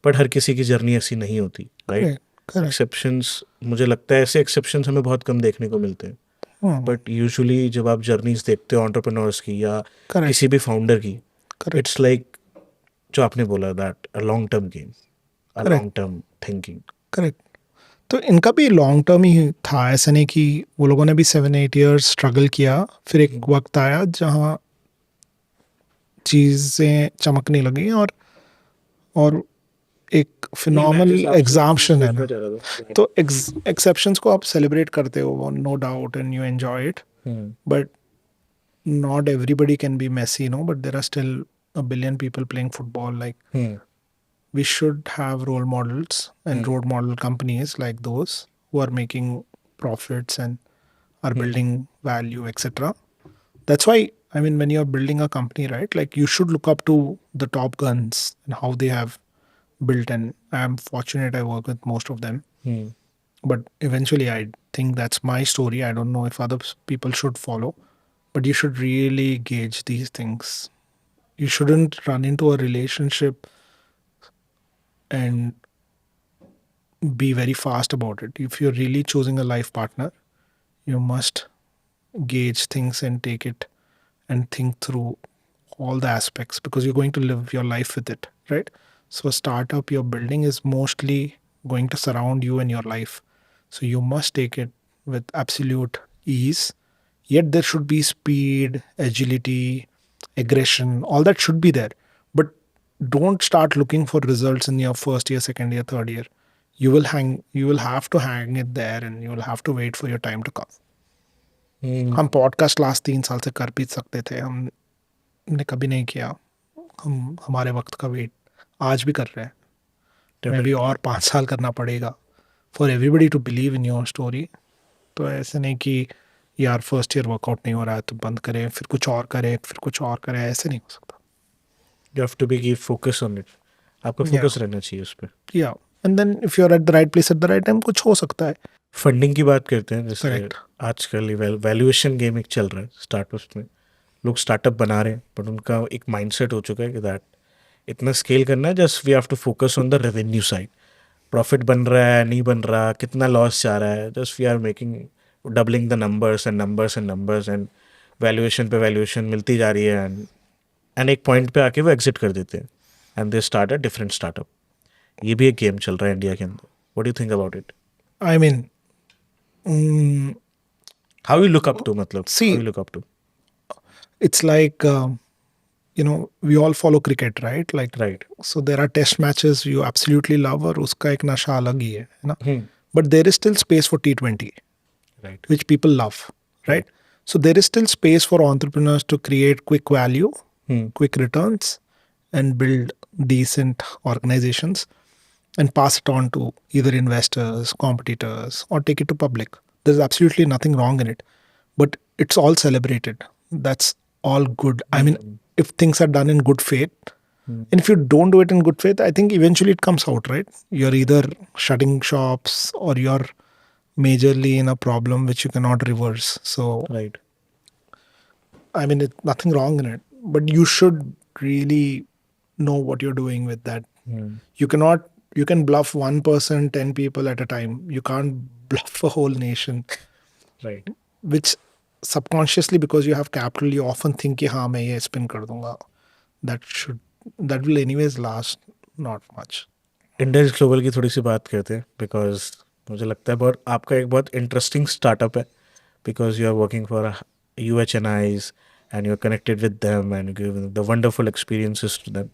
बट हर किसी की जर्नी ऐसी नहीं होती, राइट. करेक्ट करेक्ट एक्सेप्शंस, मुझे लगता है ऐसे एक्सेप्शंस हमें बहुत कम देखने को मिलते हैं. बट यूजुअली जब आप जर्नीज देखते हो एंटरप्रेन्योर्स की या करेक्ट किसी भी फाउंडर की, करेक्ट इट्स लाइक जो आपने बोला that a long term game, a Correct. Long term thinking. Correct. तो इनका भी लॉन्ग टर्म ही था, ऐसा नहीं कि वो लोगों ने भी 7-8 years स्ट्रगल किया, फिर एक वक्त आया जहाँ चीज़ें चमकने लगी और एक फिनॉमिनल एग्जाम्पशन है ना. तो एक्सेप्शंस को आप सेलिब्रेट करते हो, no doubt, and you enjoy it, but not everybody can be Messi, but there are still a billion people playing football. Like, we should have role models and role model companies like those who are making profits and are building value, etc. That's why, I mean, when you're building a company, right, like, you should look up to the top guns and how they have built. And I'm fortunate I work with most of them. But eventually, I think that's my story. I don't know if other people should follow, but you should really gauge these things. You shouldn't run into a relationship and be very fast about it. If you're really choosing a life partner, you must gauge things and take it and think through all the aspects, because you're going to live your life with it, right? So a startup you're building is mostly going to surround you and your life. So you must take it with absolute ease. Yet there should be speed, agility, aggression, all that should be there. But don't start looking for results in your first year, second year, third year. You will have to hang it there, and you will have to wait for your time to come. हम पॉडकास्ट लास्ट 3 साल से कर भी सकते थे, हमने कभी नहीं किया. हम हमारे वक्त का वेट आज भी कर रहे हैं. मे भी और 5 साल करना पड़ेगा for everybody to believe in your story. तो ऐसे नहीं कि यार फर्स्ट ईयर वर्कआउट नहीं हो रहा है तो बंद करें, फिर कुछ और करें, फिर कुछ और करें. ऐसे नहीं हो सकता. You have to be keep focus on it. आपका फोकस रहना चाहिए उस पर. या and then if you are at the right place at the right time, कुछ हो सकता है. फंडिंग की बात करते हैं, जैसे Correct. आजकल वैल्यूएशन गेम एक चल रहा है स्टार्टअप्स में. लोग स्टार्टअप बना रहे हैं, बट उनका एक माइंडसेट हो चुका है कि दैट इतना स्केल करना है, just we have to focus on the revenue side. Profit बन रहा है नहीं बन रहा, कितना लॉस जा रहा है, just we are making doubling the numbers and numbers and numbers, and valuation पे वैल्यूएशन मिलती जा रही है. एंड एक पॉइंट पे आके वो एग्जिट कर देते हैं and they start a different startup. ये भी एक गेम चल रहा है इंडिया के अंदर. What do you think about it? I mean, how you look up to, मतलब See, how you look up to? it's like, we all follow cricket, right? Like, right. so there are test matches you absolutely love, और उसका एक नशा अलग ही है ना. But there is still space for T20, right. which people love, right? So there is still space for entrepreneurs to create quick value, quick returns, and build decent organizations and pass it on to either investors, competitors, or take it to public. There's absolutely nothing wrong in it, but it's all celebrated. That's all good. I mean, if things are done in good faith, and if you don't do it in good faith, I think eventually it comes out, right? You're either shutting shops or you're majorly in a problem which you cannot reverse. So, right. I mean, it's nothing wrong in it, but you should really know what you're doing with that. You can bluff one person, 10 people at a time. You can't bluff a whole nation, right. which subconsciously, because you have capital, you often think कि हाँ मैं ये spin कर दूंगा. That will anyways last not much. Index global की थोड़ी सी बात करते हैं, बिकॉज मुझे लगता है बहुत आपका एक बहुत इंटरेस्टिंग स्टार्टअप है, because you are working for UHNIs and you are connected with them and give the wonderful experiences to them.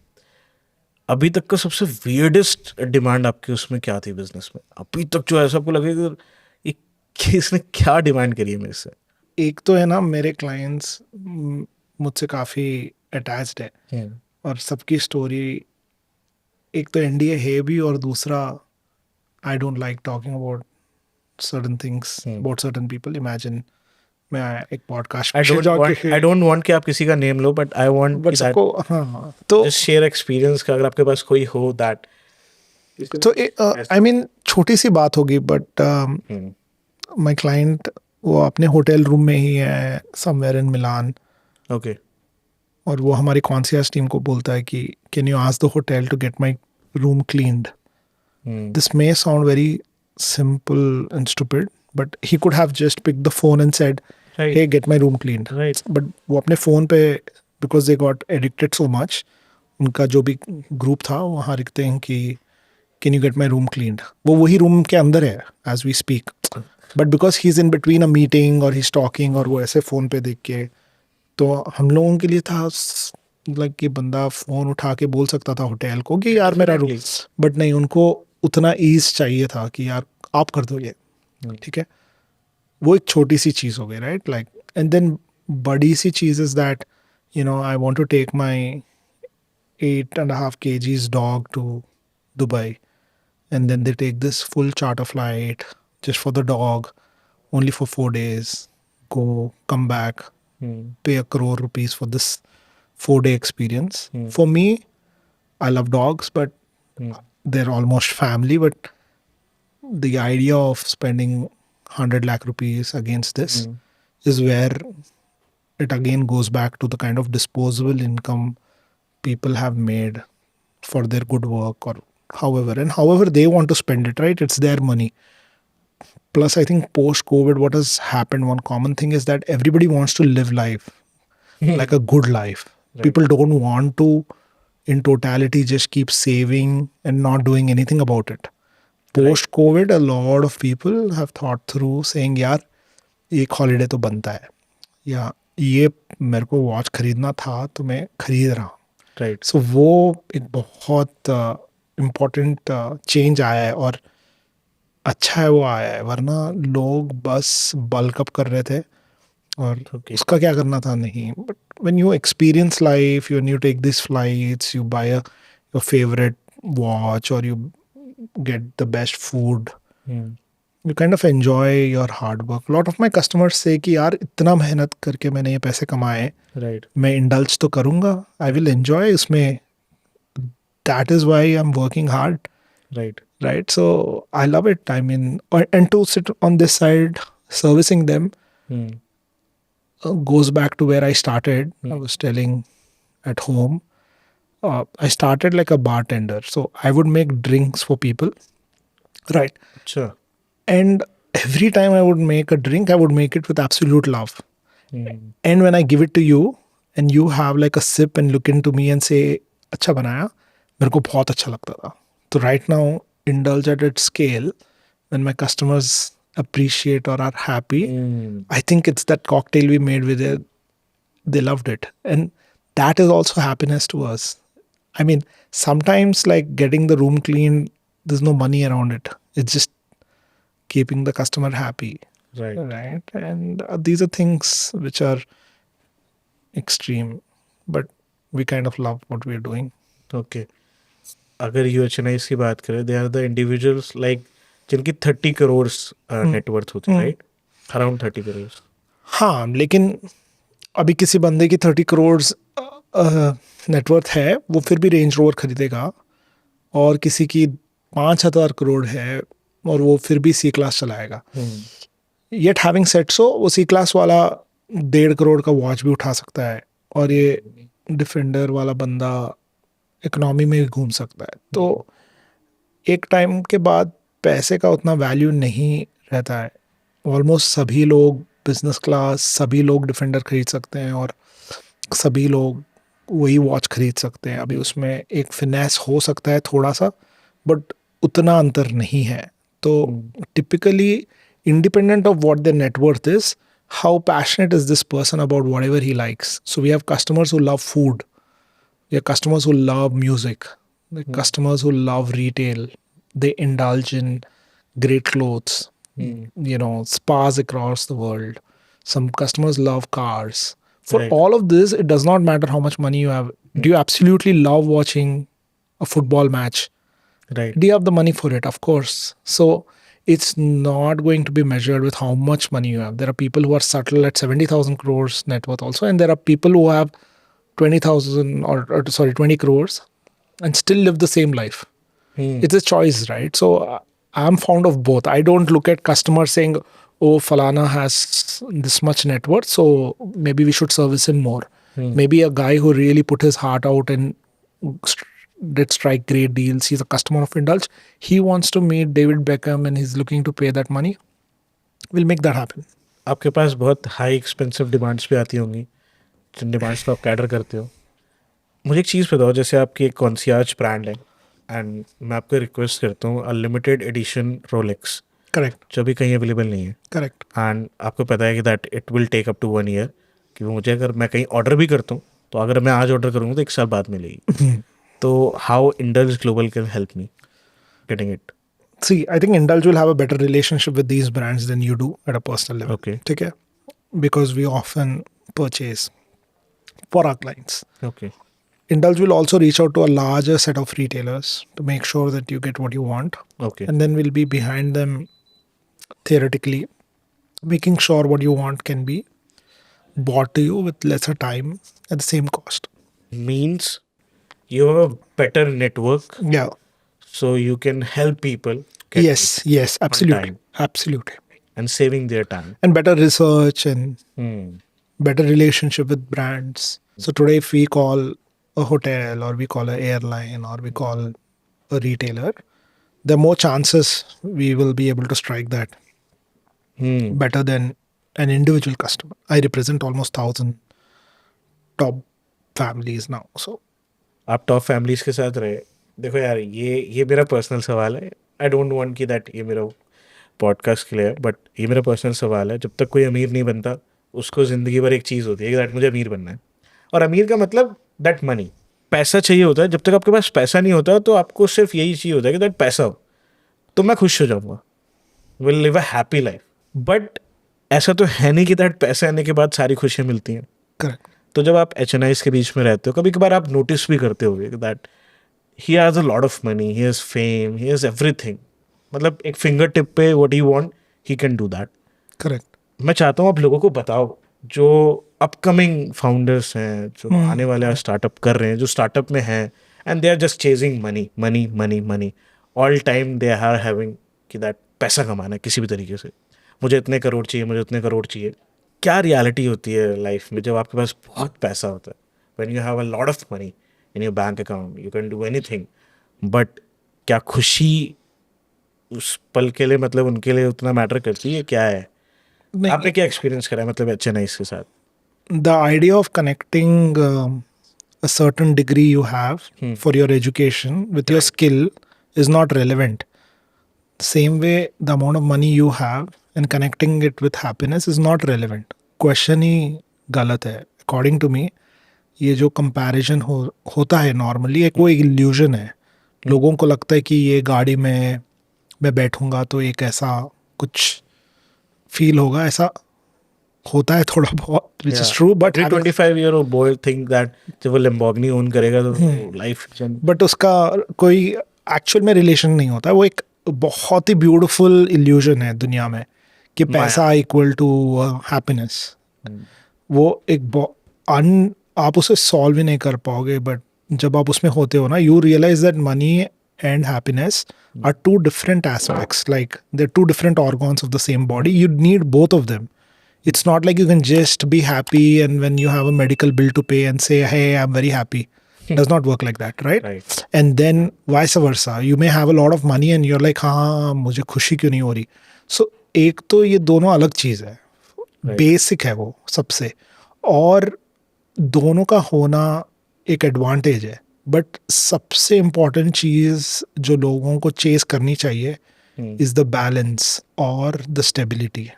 अभी तक का सबसे वियर्डेस्ट डिमांड आपकी उसमें क्या थी बिजनेस में अभी तक, जो ऐसा आपको लगे कि इसने क्या डिमांड करी है मेरे से? एक तो है ना, मेरे क्लाइंट्स मुझसे काफ़ी अटैच्ड है, हम्म, और सबकी स्टोरी, एक तो एनडीए है भी, और दूसरा I don't like talking about certain things about certain people. Imagine मैं एक पॉडकास्ट आई पे डोंट जाके, वांट आई डोंट वांट कि आप किसी का name low, but I want but कि दैट सबको, हाँ, तो जस्ट शेयर एक्सपीरियंस का, अगर आपके पास कोई हो दैट. आई मीन छोटी सी बात होगी, बट माय क्लाइंट वो अपने होटल रूम में ही है समवेयर इन मिलान, ओके. और वो हमारी कॉन्सियस टीम को बोलता है कि can you ask the hotel to get my room cleaned. This may sound very simple and stupid, but he could have just picked the phone and said, Right. "Hey, get my room cleaned." Right. But वो अपने phone पे, because they got addicted so much, उनका जो भी group था वहाँ लिखते हैं कि can you get my room cleaned. वो वही room के अंदर है as we speak. But because he's in between a meeting or he's talking, और वो ऐसे phone पे देख के, तो हम लोगों के लिए था लाइक कि बंदा फ़ोन उठा के बोल सकता था होटल को कि यार मेरा रूम, बट नहीं, उनको उतना ईज चाहिए था कि यार आप कर दो ये, ठीक है. वो एक छोटी सी चीज़ हो गई, राइट, लाइक. एंड देन बड़ी सी चीज़ is that I want to take my 8.5 kgs dog to Dubai, and then they take this full charter flight just for the dog, only for 4 days, go, come back, pay a crore rupees for this 4-day experience. For me, I love dogs, but they're almost family. But the idea of spending 100 lakh rupees against this is where it again goes back to the kind of disposable income people have made for their good work, or however they want to spend it, right? It's their money. Plus, I think post COVID, what has happened, one common thing is that everybody wants to live life like a good life. Right. People don't want to, in totality, just keep saving and not doing anything about it. Post COVID, a lot of people have thought through saying, यार एक हॉलीडे तो बनता है, या ये मेरे को वॉच खरीदना था तो मैं खरीद रहा हूँ. राइट. सो वो एक बहुत इम्पोर्टेंट चेंज आया है, और अच्छा है वो आया है, वरना लोग बस बल्क अप कर रहे थे, और उसका क्या करना था नहीं. But when you experience life, when you take these flights, you buy your favorite watch, or you get the best food, you kind of enjoy your hard work. A lot of my customers say कि यार इतना मेहनत करके मैंने ये पैसे कमाए, राइट. मैं indulge तो करूँगा, I will enjoy इसमें. That is why I'm working hard, right. right? So I love it. I mean, and to sit on this side servicing them goes back to where I started. I was telling at home. I started like a bartender. So I would make drinks for people, right? अच्छा. And every time I would make a drink, I would make it with absolute love. And when I give it to you, and you have like a sip and look into me and say, अच्छा बनाया, मेरे को बहुत अच्छा लगता था. So right now, indulge at its scale, when my customers appreciate or are happy, I think it's that cocktail we made with it. They loved it. And that is also happiness to us. I mean, sometimes like getting the room clean, there's no money around it. It's just keeping the customer happy. Right. Right. And these are things which are extreme, but we kind of love what we're doing. Okay. अगर यूएचएनआईस की बात करें, they are the individuals like जिनकी 30 करोड़ नेटवर्थ होती है, राइट? अराउंड 30 करोड़. हाँ, लेकिन अभी किसी बंदे की 30 करोड़ नेटवर्थ है, वो फिर भी रेंज रोवर खरीदेगा, और किसी की 5,000 करोड़ है और वो फिर भी सी क्लास चलाएगा. येट हैविंग सेट सो, वो सी क्लास वाला 1.5 करोड़ का वॉच भी उठा सकता है, और ये डिफेंडर वाला बंदा इकोनॉमी में भी घूम सकता है. तो एक टाइम के बाद पैसे का उतना वैल्यू नहीं रहता है. ऑलमोस्ट सभी लोग बिजनेस क्लास, सभी लोग डिफेंडर खरीद सकते हैं, और सभी लोग वही वॉच खरीद सकते हैं. अभी उसमें एक फिनेस हो सकता है थोड़ा सा, बट उतना अंतर नहीं है. तो typically independent of what their net worth is, how passionate is this person about whatever he likes. So we have customers who love food. We have customers who love music. We have customers who love retail. They indulge in great clothes, spas across the world. Some customers love cars. For Right. all of this, it does not matter how much money you have. Do you absolutely love watching a football match? Right. Do you have the money for it? Of course. So it's not going to be measured with how much money you have. There are people who are subtle at 70,000 crores net worth also, and there are people who have 20,000 or sorry 20 crores and still live the same life. It's a choice, right? So I'm fond of both. I don't look at customers saying, "Oh, Falana has this much net worth, so maybe we should service him more." Maybe a guy who really put his heart out and st- did strike great deals. He's a customer of Indulge. He wants to meet David Beckham and he's looking to pay that money. We'll make that happen. आपके पास बहुत हाई एक्सपेंसिव डिमांड्स भी आती होंगी, जिन डिमांड्स को आप कैटर करते हो. मुझे एक चीज़ बताओ, जैसे आपकी एक कॉन्सियाज ब्रांड है एंड मैं आपको रिक्वेस्ट करता हूँ a limited edition Rolex Correct. जो भी कहीं अवेलेबल नहीं है, Correct. एंड आपको पता है कि that it will take up to 1 year, कि वो मुझे अगर मैं कहीं ऑर्डर भी करता हूँ तो अगर मैं आज ऑर्डर करूँगा तो 1 साल बाद मिलेगी. तो how indulge global can help me getting it? See, I think Indulge will have a better relationship with these brands than you do at a personal level. Okay. Okay. Because we often purchase for our clients. Okay. Indulge will also reach out to a larger set of retailers to make sure that you get what you want. Okay. And then we'll be behind them theoretically, making sure what you want can be bought to you with lesser time at the same cost. Means you have a better network Yeah. so you can help people get Yes, absolutely. time. Absolutely. and saving their time. And better research and Hmm. better relationship with brands. So today, if we call a hotel or we call an airline or we call a retailer, there are more chances we will be able to strike that Hmm. better than an individual customer. I represent almost 1,000 top families now. So आप टॉप फैमिलीज के साथ रहे. देखो यार, ये मेरा पर्सनल सवाल है. आई डोंट वांट कि दैट ये मेरा पॉडकास्ट के लिए है, बट ये मेरा पर्सनल सवाल है. जब तक कोई अमीर नहीं बनता उसको ज़िंदगी भर एक चीज़ होती है कि दैट मुझे अमीर बनना है. और अमीर का मतलब दैट मनी, पैसा चाहिए होता है. जब तक आपके पास पैसा नहीं होता तो आपको सिर्फ यही चाहिए होता है कि दैट पैसा हो तो मैं खुश हो जाऊँगा, will live a happy life. But ऐसा तो है नहीं कि दैट पैसे आने के बाद सारी खुशियाँ मिलती हैं. correct. तो जब आप HNIs के बीच में रहते हो, कभी कभार आप नोटिस भी करते होगे that he has a lot of money, he has fame, he has everything. मतलब एक फिंगर टिप पे what he want he can do that. Correct. मैं चाहता हूँ आप लोगों को बताओ, जो अपकमिंग फाउंडर्स हैं, जो आने वाले स्टार्टअप कर रहे हैं, जो स्टार्टअप में हैं and they are just chasing money money money money all time. They are having कि दैट पैसा कमाना है किसी भी तरीके से, मुझे इतने करोड़ चाहिए, मुझे इतने करोड़ चाहिए. क्या रियलिटी होती है लाइफ में जब आपके पास बहुत पैसा होता है? When you have a lot of money in your bank account you can do anything, but क्या खुशी उस पल के लिए, मतलब उनके लिए उतना मैटर करती है? क्या है, नहीं, आपने क्या एक्सपीरियंस करा है मतलब HNIs के साथ? the idea of connecting a certain degree you have for your education with your skill is not relevant. Same way, the amount of money you have and connecting it with happiness is not relevant. Question ही गलत है. According to me, ये जो comparison होता है normally एक वो illusion है. लोगों को लगता है कि ये गाड़ी में मैं बैठूंगा तो एक ऐसा कुछ फील होगा, ऐसा होता है थोड़ा बहुत, which is true, but 25-year-old boy think that जब वो Lamborghini own करेगा तो लाइफ. बट उसका कोई एक्चुअल में रिलेशन नहीं होता. वो एक बहुत ही ब्यूटीफुल इल्यूजन है दुनिया में कि पैसा इक्वल टू हैप्पीनेस. वो एक आप उसे सॉल्व ही नहीं कर पाओगे. बट जब आप उसमें होते हो ना, you realise that money and happiness are two different aspects. Like they're two different organs of the same body. You need both of them. It's not like you can just be happy and when you have a medical bill to pay and say, hey, I'm very happy. It does not work like that, right? Right. And then vice versa. You may have a lot of money and you're like, हाँ मुझे खुशी क्यों नहीं हो रही. So एक तो ये दोनों अलग चीज़ है. बेसिक है वो सबसे. और दोनों का होना एक एडवांटेज है. बट सबसे इम्पॉर्टेंट चीज़ जो लोगों को चेस करनी चाहिए इज़ द बैलेंस और द स्टेबिलिटी.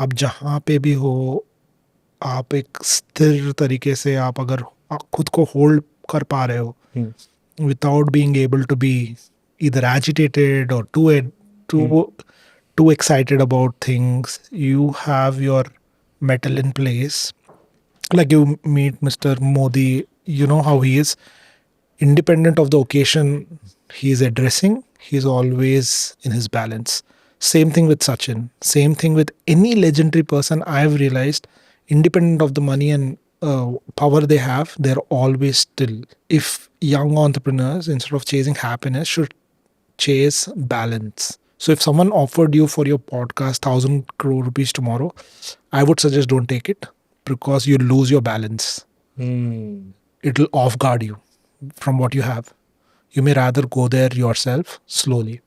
आप जहाँ पे भी हो, आप एक स्थिर तरीके से आप अगर खुद को होल्ड कर पा रहे हो without being able to be either agitated और too excited about things, you have your metal in place Like you meet Mr. Modi, you know how he is independent of the occasion he is addressing, he's always in his balance. Same thing with Sachin. Same thing with any legendary person I've realized, independent of the money and power they have, they're always still. If young entrepreneurs, instead of chasing happiness, should chase balance. So if someone offered you for your podcast 1,000 crore rupees tomorrow, I would suggest don't take it because you lose your balance. It'll off guard you from what you have. You may rather go there yourself slowly.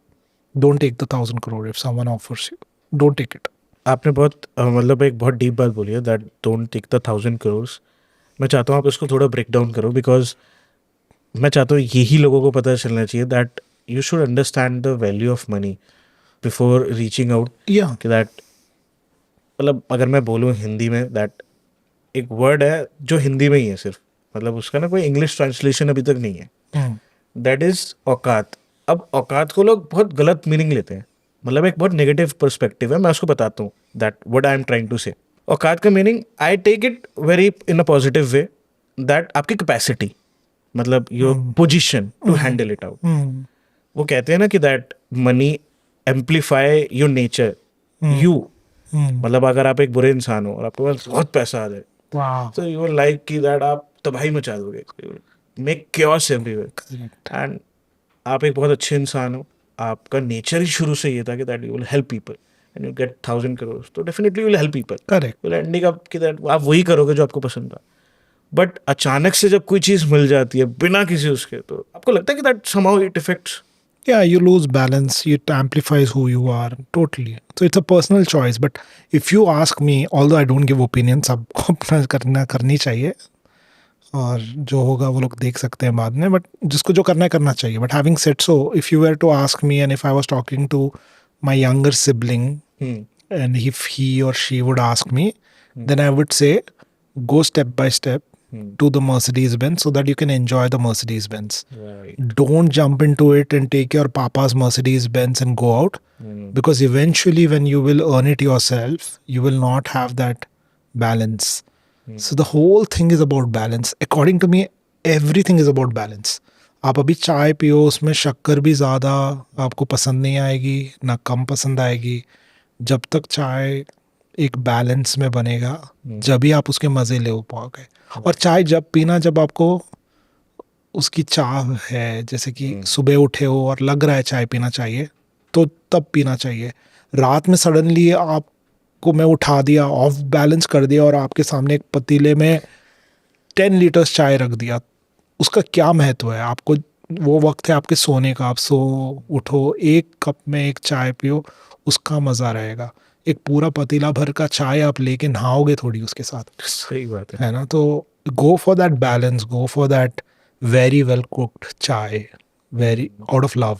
Don't take the 1,000 crore if someone offers you. Don't take it. आपने बहुत मतलब एक बहुत डीप बात बोली है that don't take the 1,000 crores. मैं चाहता हूँ आप इसको थोड़ा ब्रेक डाउन करो बिकॉज मैं चाहता हूँ यही लोगों को पता चलना चाहिए that you should understand the value of money before reaching out Yeah. कि दैट मतलब अगर मैं बोलूँ हिंदी में दैट एक वर्ड है जो हिंदी में ही है सिर्फ मतलब उसका ना कोई इंग्लिश ट्रांसलेशन अभी तक नहीं है Hmm. दैट इज औकात. अब औकात को लोग बहुत गलत मीनिंग लेते हैं मतलब एक बहुत नेगेटिव पर्सपेक्टिव है. मैं उसको बताता हूँ that what I am trying to say. औकात का meaning I take it very in a positive way that आपकी कैपेसिटी मतलब your position to handle it out. Hmm. वो कहते हैं ना कि that money amplify your nature you. Hmm. मतलब अगर आप एक बुरे इंसान हो और आपके पास बहुत पैसा आ जाए Wow. तो यू लाइक कि दैट आप तबाही मचा दोगे make chaos everywhere. Correct. And आप एक बहुत अच्छे इंसान हो आपका नेचर ही शुरू से ये था कि that you will help people and you get 1,000 crores तो definitely you will help people. Correct. Will ending up कि दैट आप वही करोगे जो आपको पसंद था. बट अचानक से जब कोई चीज़ मिल जाती है बिना किसी उसके तो आपको लगता है कि that somehow it effects. Yeah, you lose balance. It amplifies who you are totally. So it's a personal choice. But if you ask me, although I don't give opinions, सबको अपना करनी चाहिए और जो होगा वो लोग देख सकते हैं बाद में. बट जिसको जो करना है करना चाहिए. But having said so, if you were to ask me and if I was talking to my younger sibling and if he or she would ask me, then I would say go step by step to the Mercedes Benz so that you can enjoy the Mercedes Benz. Don't jump into it and take your papa's Mercedes Benz and go out because eventually when you will earn it yourself, you will not have that balance. So the whole thing is about balance. According to me, everything is about balance. आप अभी चाय पियो उसमें शक्कर भी ज़्यादा आपको पसंद नहीं आएगी ना कम पसंद आएगी. जब तक चाय एक बैलेंस में बनेगा जब ही आप उसके मज़े ले पाओगे. और चाय जब पीना जब आपको उसकी चाह है जैसे कि सुबह उठे हो और लग रहा है चाय पीना चाहिए तो तब पीना चाहिए. रात में सडनली आपको मैं उठा दिया ऑफ बैलेंस कर दिया और आपके सामने एक पतीले में 10 लीटर्स चाय रख दिया उसका क्या महत्व है. आपको वो वक्त है आपके सोने का. आप सो उठो एक कप में एक चाय पियो उसका मज़ा रहेगा. एक पूरा पतीला भर का चाय आप लेके नहाओगे थोड़ी उसके साथ. सही बात है. है ना. तो go for that balance. Go for that very well cooked chai very out of love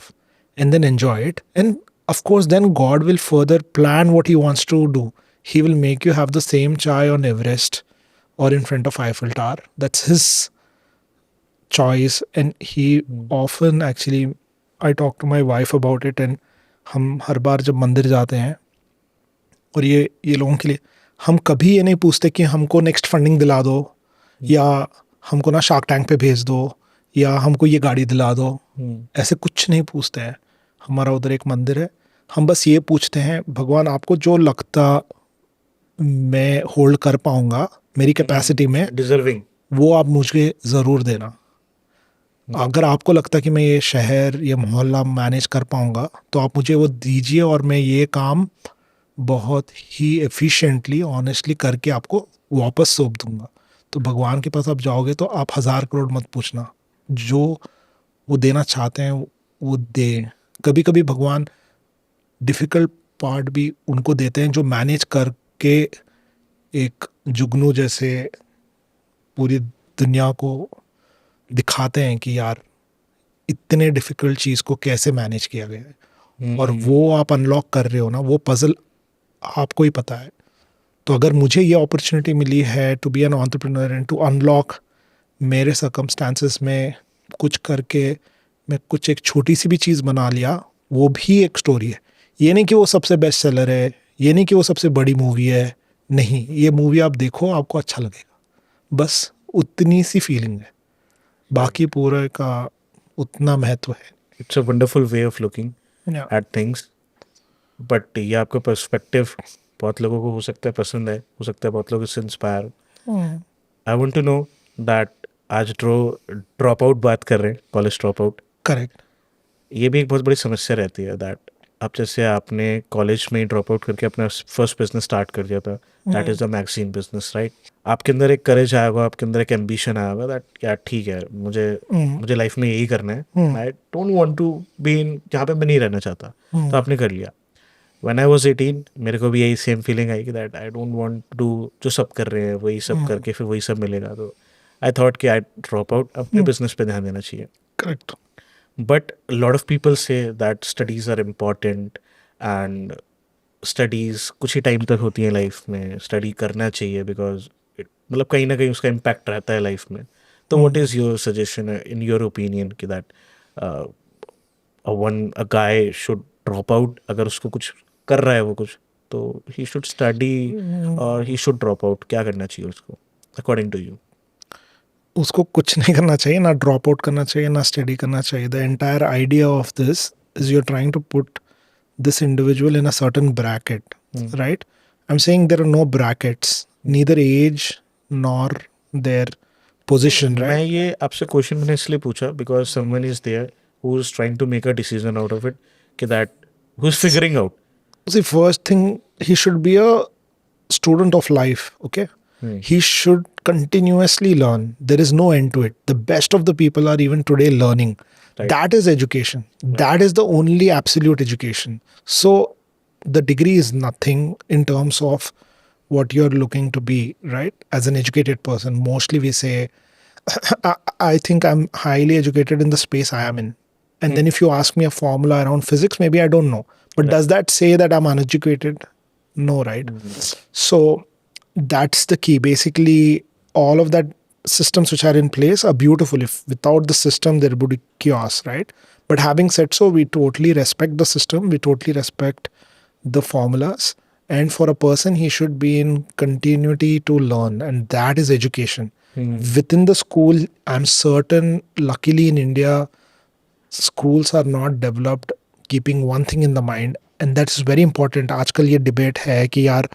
and then enjoy it. And of course, then God will further plan what He wants to do. He will make you have the same chai on Everest or in front of Eiffel Tower. That's His choice. And He often actually, I talk to my wife about it, and हम हर बार जब मंदिर जाते हैं और ये लोगों के लिए हम कभी ये नहीं पूछते कि हमको नेक्स्ट फंडिंग दिला दो या हमको ना शार्क टैंक पे भेज दो या हमको ये गाड़ी दिला दो. ऐसे कुछ नहीं पूछते हैं. हमारा उधर एक मंदिर है. हम बस ये पूछते हैं भगवान आपको जो लगता मैं होल्ड कर पाऊंगा मेरी कैपेसिटी में डिजर्विंग वो आप मुझे ज़रूर देना. अगर आपको लगता कि मैं ये शहर ये मोहल्ला मैनेज कर पाऊंगा तो आप मुझे वो दीजिए और मैं ये काम बहुत ही एफिशिएंटली ऑनेस्टली करके आपको वापस सौंप दूंगा. तो भगवान के पास आप जाओगे तो आप 1,000 करोड़ मत पूछना. जो वो देना चाहते हैं वो दे. कभी कभी भगवान डिफ़िकल्ट पार्ट भी उनको देते हैं जो मैनेज करके एक जुगनू जैसे पूरी दुनिया को दिखाते हैं कि यार इतने डिफ़िकल्ट चीज़ को कैसे मैनेज किया गया है. और वो आप अनलॉक कर रहे हो ना वो पज़ल आपको ही पता है. तो अगर मुझे ये अपॉर्चुनिटी मिली है to be an entrepreneur and to unlock मेरे सर्कमस्टांसेस में कुछ करके मैं कुछ एक छोटी सी भी चीज़ बना लिया वो भी एक स्टोरी है. ये नहीं कि वो सबसे बेस्ट सेलर है. ये नहीं कि वो सबसे बड़ी मूवी है. नहीं ये मूवी आप देखो आपको अच्छा लगेगा. बस उतनी सी फीलिंग है, बाकी पूरे का उतना महत्व है। It's a wonderful way of looking Yeah. At things, but ये आपका पर्सपेक्टिव बहुत लोगों को हो सकता है पसंद है, हो सकता है बहुत लोग इससे inspire. I want to know that आज ड्रॉप आउट बात कर रहे हैं, कॉलेज ड्रॉप आउट। करेक्ट। ये भी एक बहुत बड़ी समस्या रहती है दैट अब जैसे आपने कॉलेज में ड्रॉप आउट करके अपना फर्स्ट बिजनेस स्टार्ट कर दिया था, that is the magazine business, right? आपके अंदर एक करेज आया होगा, आपके अंदर एक एम्बिशन आया होगा दैट यार ठीक है, मुझे लाइफ में यही करना है, I don't want to be in जहाँ पे मैं नहीं रहना चाहता, तो आपने कर लिया। व्हेन आई वाज 18 मेरे को भी यही सेम फीलिंग आई कि that I don't want to जो सब कर रहे हैं वही सब करके फिर वही सब मिलेगा, तो आई थॉट कि आई ड्रॉप आउट, अपने बिजनेस पे ध्यान देना चाहिए। Correct. But a lot of people say that studies are important and studies कुछ ही टाइम तक होती है लाइफ में, स्टडी करना चाहिए बिकॉज मतलब कहीं ना कहीं उसका इम्पैक्ट रहता है लाइफ में। तो what is your suggestion in your opinion कि that a guy should drop out, अगर उसको कुछ कर रहा है वो कुछ, तो ही शुड स्टडी और ही शुड ड्रॉप आउट, क्या करना चाहिए उसको अकॉर्डिंग टू यू? उसको कुछ नहीं करना चाहिए, ना ड्रॉप आउट करना चाहिए, ना स्टडी करना चाहिए। The entire idea of this is you are trying to put this individual in a certain bracket, right? I'm saying there are no brackets, neither age nor their position, मैं right? ये आपसे क्वेश्चन मैंने इसलिए पूछा because someone is there who is trying to make a decision out of it, कि that who is figuring out. See, first thing, he should be a student of life, okay? He should continuously learn. There is no end to it. The best of the people are even today learning. Right. That is education. That is the only absolute education. So the degree is nothing in terms of what you're looking to be, right? As an educated person, mostly we say, I think I'm highly educated in the space I am in. And then if you ask me a formula around physics, maybe I don't know. But does that say that I'm uneducated? No, right? So that's the key. Basically, all of that systems which are in place are beautiful. If without the system, there would be chaos, right? But having said so, we totally respect the system. We totally respect the formulas. And for a person, he should be in continuity to learn. And that is education. Within the school, I'm certain, luckily in India, schools are not developed keeping one thing in the mind, and that's very important. आजकल ये डिबेट है कि यार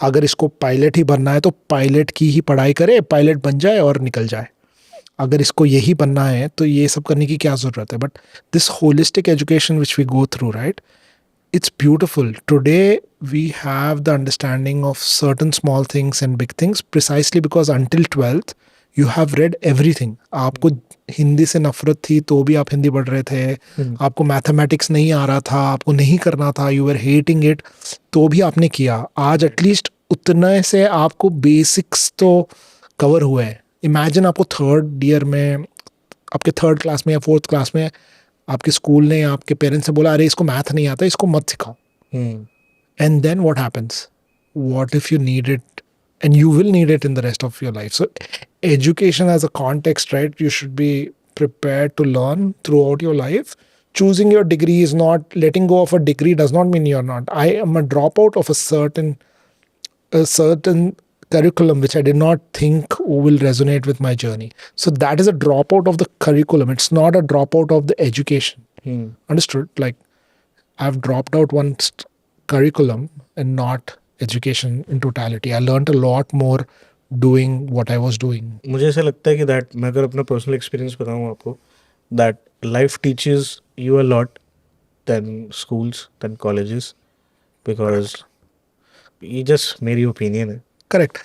अगर इसको पायलट ही बनना है तो पायलट की ही पढ़ाई करे, पायलट बन जाए और निकल जाए। अगर इसको यही बनना है तो ये सब करने की क्या ज़रूरत है? But this holistic education which we go through, right, it's beautiful. Today we have the understanding of certain small things and big things precisely because until 12th you have read everything. आपको हिंदी से नफरत थी तो भी आप हिंदी पढ़ रहे थे, आपको मैथमेटिक्स नहीं आ रहा था, आपको नहीं करना था, यू आर हेटिंग इट, तो भी आपने किया। आज एटलीस्ट उतने से आपको बेसिक्स तो कवर हुए हैं। इमेजिन आपको थर्ड ईयर में, आपके थर्ड क्लास में या फोर्थ क्लास में आपके स्कूल ने, आपके पेरेंट्स ने बोला अरे इसको मैथ नहीं आता, इसको मत सिखाओ। And then what happens? What if you need it and you will need it in the rest of your life. So education as a context, right, you should be prepared to learn throughout your life. Choosing your degree is not, letting go of a degree does not mean you're not. I am a dropout of a certain curriculum which I did not think will resonate with my journey. So that is a dropout of the curriculum. It's not a dropout of the education. Understood? Like I've dropped out one curriculum and not education in totality. I learned a lot more doing what I was doing. मुझे ऐसा लगता है कि दैट मैं अगर अपना पर्सनल एक्सपीरियंस बताऊँ आपको, that life teaches you a lot then schools then colleges, because ये जस्ट मेरी ओपिनियन है। करेक्ट,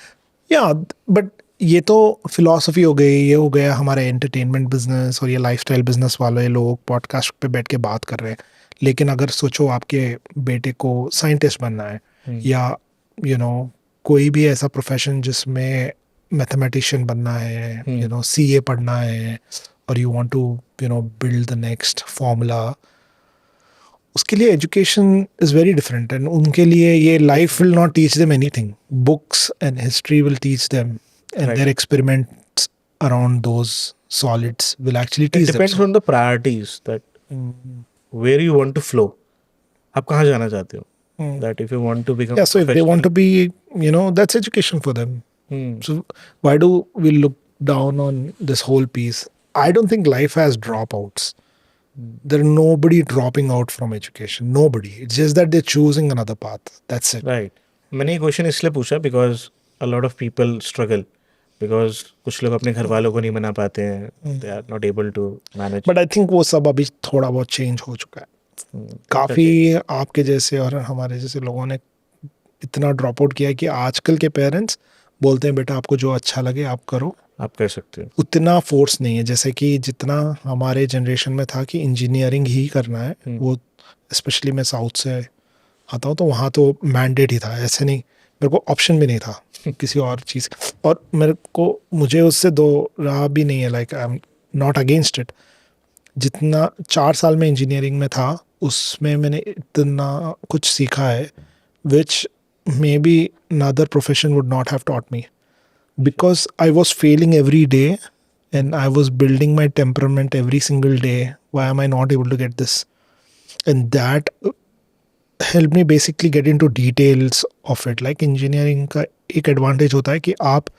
या बट ये तो फिलॉसफी हो गई, ये हो गया हमारे एंटरटेनमेंट बिजनेस और ये लाइफस्टाइल बिजनेस वाले लोग पॉडकास्ट पे बैठ के बात कर रहे हैं। लेकिन अगर सोचो आपके बेटे को साइंटिस्ट बनना है या यू नो कोई भी ऐसा प्रोफेशन जिसमें मैथमेटिशियन बनना है, यू नो सीए पढ़ना है, और you want to you know build the next formula, उसके लिए education is very different. And उनके लिए ये life will not teach them anything, books and history will teach them, and their experiments around those solids will actually teach them. Depends on the priorities that where you want to flow, आप कहाँ जाना चाहते हो, that if you want to become Yeah, so if they want to be, you know, that's education for them. So why do we look down on this whole piece? I don't think life has dropouts. There are nobody dropping out from education. Nobody. It's just that they're choosing another path. That's it. Right मैंने ये क्वेश्चन इसलिए पूछा because a lot of people struggle because कुछ लोग अपने घर वालों को नहीं मना पाते हैं they are not able to manage but I think वो सब अभी थोड़ा बहुत चेंज हो चुका है. काफी आपके जैसे और हमारे जैसे लोगों ने इतना ड्रॉप आउट किया है कि आजकल के पेरेंट्स बोलते हैं बेटा आपको जो अच्छा लगे आप करो. आप कर सकते हो उतना फोर्स नहीं है जैसे कि जितना हमारे जनरेशन में था कि इंजीनियरिंग ही करना है. वो स्पेशली मैं साउथ से आता हूँ तो वहाँ तो मैंडेट ही था. ऐसे नहीं मेरे को ऑप्शन भी नहीं था किसी और चीज़. और मुझे उससे दो राह भी नहीं है. Like I am not against it. जितना 4 साल में इंजीनियरिंग में था उसमें मैंने इतना कुछ सीखा है which may be another profession would not have taught me, because I was failing every day and I was building my temperament every single day. Why am I not able to get this? And that helped me basically get into details of it. Like engineering का एक advantage होता है कि आप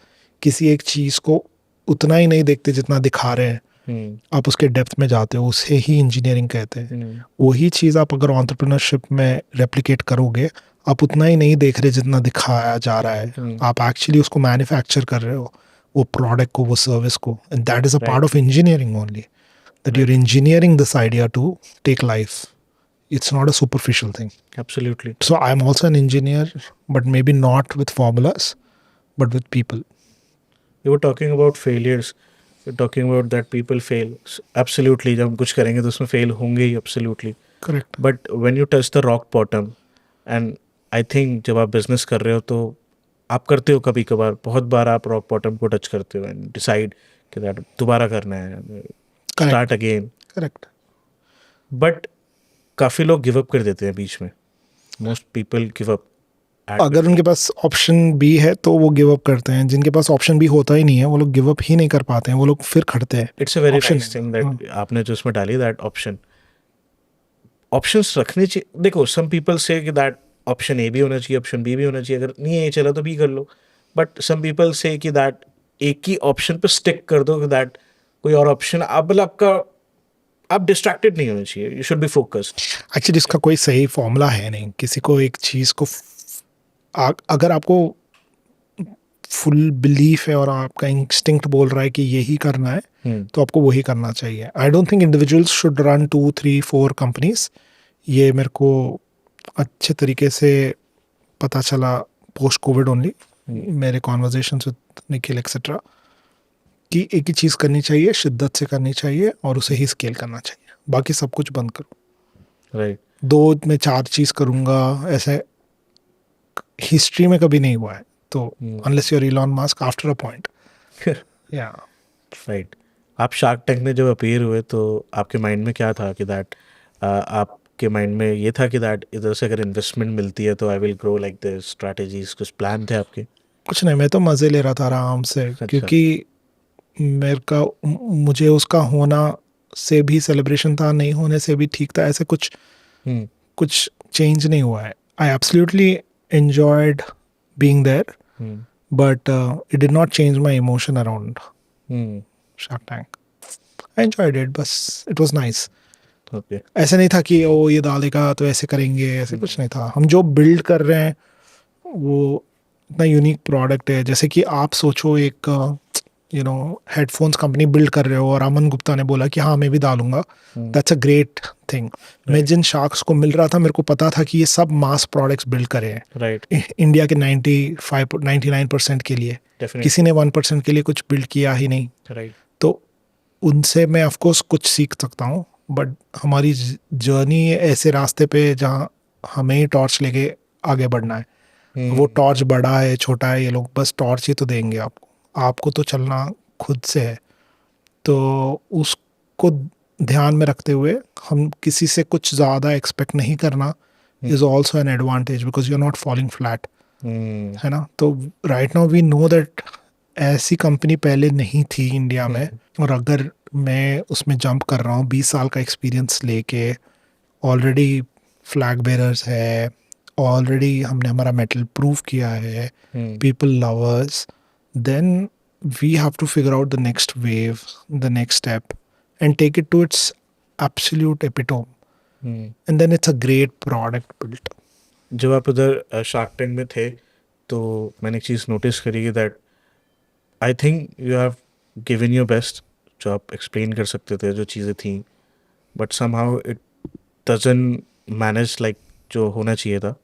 किसी एक चीज़ को उतना ही नहीं देखते जितना दिखा रहे हैं. आप उसके डेप्थ में जाते हो, उसे ही इंजीनियरिंग कहते हैं. वही चीज़ आप अगर एंटरप्रेन्योरशिप में रेप्लिकेट करोगे आप उतना ही नहीं देख रहे जितना दिखाया जा रहा है. आप एक्चुअली उसको मैन्युफैक्चर कर रहे हो, वो प्रोडक्ट को, वो सर्विस को. And that is a part of engineering only, that you are engineering this idea to take life. It's not a superficial thing. Absolutely. So I'm also an engineer, but maybe not with formulas, but with people. You were talking about failures. You're talking about that people fail. Absolutely. जब हम कुछ करेंगे तो उसमें fail होंगे ही. Absolutely. Correct. But when you touch the rock bottom, and I think जब आप business कर रहे हो तो आप करते हो कभी कभार, बहुत बार आप rock bottom को touch करते हो and decide कि that दोबारा करना है. Start again. Correct. But काफ़ी लोग गिव अप कर देते हैं बीच में. Most people give up. अगर उनके पास ऑप्शन बी है तो वो गिव अप करते हैं. जिनके पास ऑप्शन बी होता ही नहीं है वो लोग गिव अप ही नहीं कर पाते हैं, वो लोग फिर खड़ते हैं. It's a very nice thing that आपने जो उसमें डाली, दैट ऑप्शंस रखने चाहिए. देखो सम पीपल से कि दैट ऑप्शन ए भी होना चाहिए, ऑप्शन बी भी होना चाहिए. अगर नहीं है चला तो बी कर लो. बट सम पीपल से कि दैट एक ही ऑप्शन पे स्टिक कर दो, कि दैट कोई और ऑप्शन आप डिस्ट्रैक्टेड नहीं होना चाहिए. You should be focused. Actually इसका कोई सही फॉर्मूला है नहीं. किसी को एक चीज़ को अगर आपको फुल बिलीफ है और आपका इंस्टिंक्ट बोल रहा है कि यही करना है तो आपको वही करना चाहिए. आई don't think individuals should run 2, 3, 4 companies. ये मेरे को अच्छे तरीके से पता चला पोस्ट कोविड ओनली, मेरे कॉन्वर्जेशंस विद निखिल एक्सेट्रा, कि एक ही चीज़ करनी चाहिए, शिद्दत से करनी चाहिए और उसे ही स्केल करना चाहिए. बाकी सब कुछ बंद करो. राइट. 2 में 4 चीज़ करूँगा ऐसे हिस्ट्री में कभी नहीं हुआ है. तो unless you are Elon Musk after a point. Yeah right. आप शार्क टैंक में जब अपीयर हुए तो आपके माइंड में क्या था कि दैट आपके माइंड में ये था कि दैट इधर से अगर इन्वेस्टमेंट मिलती है तो I will grow like this, strategies कुछ प्लान थे आपके? कुछ नहीं, मैं तो मज़े ले रहा था आराम से. अच्छा. क्योंकि मुझे उसका होना से भी सेलिब्रेशन था, नहीं होने से भी ठीक था. ऐसे कुछ चेंज नहीं हुआ है. I absolutely enjoyed being there, but it did not change my emotion around Shark Tank. I enjoyed it, बस it was nice. Okay. ऐसे नहीं था कि ओ ये डालेगा तो ऐसे करेंगे, ऐसे कुछ नहीं था. हम जो बिल्ड कर रहे हैं वो इतना यूनिक प्रोडक्ट है. जैसे कि आप सोचो एक हेडफोन्स कंपनी बिल्ड कर रहे हो और अमन गुप्ता ने बोला कि हाँ मैं भी डालूंगा. That's a great thing. मैं जिन शार्क्स को मिल रहा था मेरे को पता था कि ये सब मास प्रोडक्ट्स बिल्ड करे हैं. राइट. इंडिया के 99% के लिए. किसी ने 1% के लिए कुछ बिल्ड किया ही नहीं. राइट. तो उनसे मैं ऑफकोर्स कुछ सीख सकता हूँ, बट हमारी जर्नी ऐसे रास्ते पे जहाँ हमें ही टॉर्च लेके आगे बढ़ना है. वो टॉर्च बड़ा है छोटा है, ये लोग बस टॉर्च ही तो देंगे आपको तो चलना खुद से है. तो उसको ध्यान में रखते हुए हम किसी से कुछ ज़्यादा एक्सपेक्ट नहीं करना is also an advantage, because you are not falling flat. है ना. तो right now we know that ऐसी कंपनी पहले नहीं थी इंडिया में. और अगर मैं उसमें जंप कर रहा हूँ 20 साल का एक्सपीरियंस लेके, ऑलरेडी फ्लैग बेरर्स है, ऑलरेडी हमने हमारा मेटल प्रूव किया है, people lovers, then we have to figure out the next wave, the next step, and take it to its absolute epitome. And then it's a great product built. जब आप उधर शार्क टैंक में थे तो मैंने एक चीज़ नोटिस करी कि that I think you have given your best, जो आप एक्सप्लेन कर सकते थे जो चीज़ें थी, but somehow it doesn't manage like जो होना चाहिए था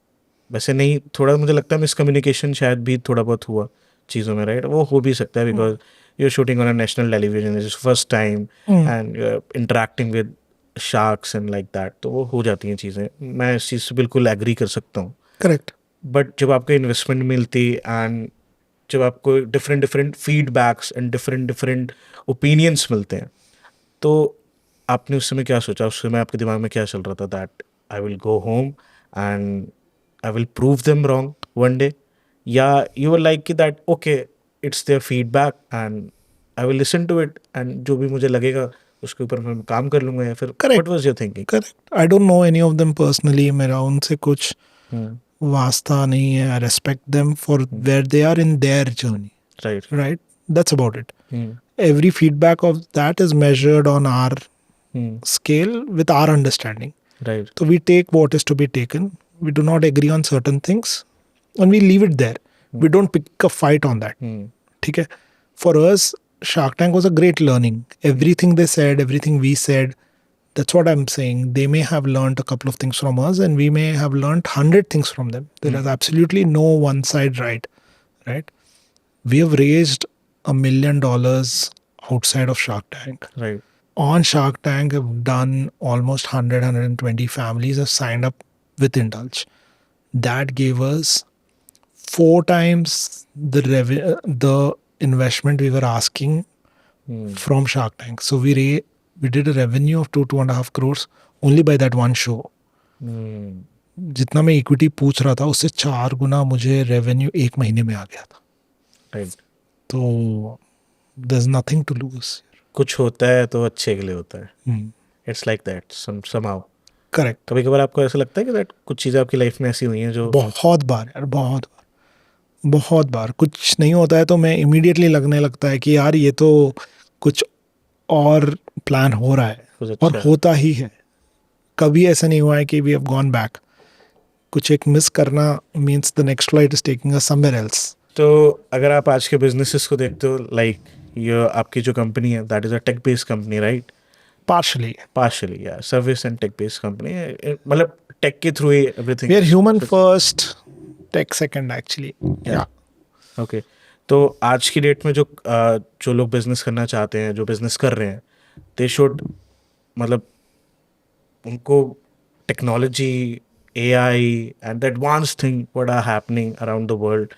वैसे नहीं। थोड़ा मुझे लगता है मिसकम्युनिकेशन शायद भी थोड़ा बहुत हुआ चीज़ों में, राइट? वो हो भी सकता है because you are shooting on a national television, is first time and you are interacting with sharks and like that, तो वो हो जाती हैं चीज़ें। मैं इस चीज़ से बिल्कुल एग्री कर सकता हूँ। Correct. बट जब आपको इन्वेस्टमेंट मिलती एंड जब आपको different different feedbacks and different different opinions मिलते हैं, तो आपने उस समय क्या सोचा? उस समय आपके दिमाग में क्या चल रहा था? That I will go home and I will prove them wrong one day, yeah you were like कि that okay it's their feedback and I will listen to it एंड जो भी मुझे लगेगा उसके ऊपर मैं काम कर लूँगा, या फिर what was your thinking? Correct. I don't know any of them personally. मेरा उनसे कुछ वास्ता नहीं है. I respect them for where they are in their journey. Right Right? That's about it. Every feedback of that is measured on our scale with our understanding. Right So we take what is to be taken. We do not agree on certain things and we leave it there. We don't pick a fight on that. ठीक है? For us, Shark Tank was a great learning. Everything they said, everything we said, that's what I'm saying. They may have learned a couple of things from us and we may have learned 100 things from them. There is absolutely no one side right. We have raised $1 million outside of Shark Tank. Right On Shark Tank, have done almost 120 families have signed up with Indulge. That gave us 4 times the investment we were asking from Shark Tank. So we did a revenue of 2.5 crores only by that one show. जितना मैं इक्विटी पूछ रहा था उससे 4 गुना मुझे रेवेन्यू 1 महीने में आ गया था. राइट तो there's nothing to lose. कुछ होता है तो अच्छे के लिए होता है. It's like that somehow. Correct. कभी कभार आपको ऐसा लगता है कि दैट कुछ चीज़ें आपकी लाइफ में ऐसी हुई हैं जो बहुत बार यार, बहुत बार कुछ नहीं होता है तो मैं इमीडिएटली लगने लगता है कि यार ये तो कुछ और प्लान हो रहा है कुछ अच्छा और है. होता ही है. कभी ऐसा नहीं हुआ है कि वी हैव गॉन बैक. कुछ एक मिस करना means the next flight is taking us somewhere else. तो अगर आप आज के बिजनेसेस को देखते हो, लाइक ये आपकी जो कंपनी है that is a tech based company, right? Partially या service and tech based company, मतलब टेक के थ्रू ही everything. We are human first, tech second actually. Yeah okay. तो आज की डेट में जो लोग बिजनेस करना चाहते हैं, जो बिजनेस कर रहे हैं, दे शुड, मतलब उनको technology, AI and the advance thing what are happening around the world,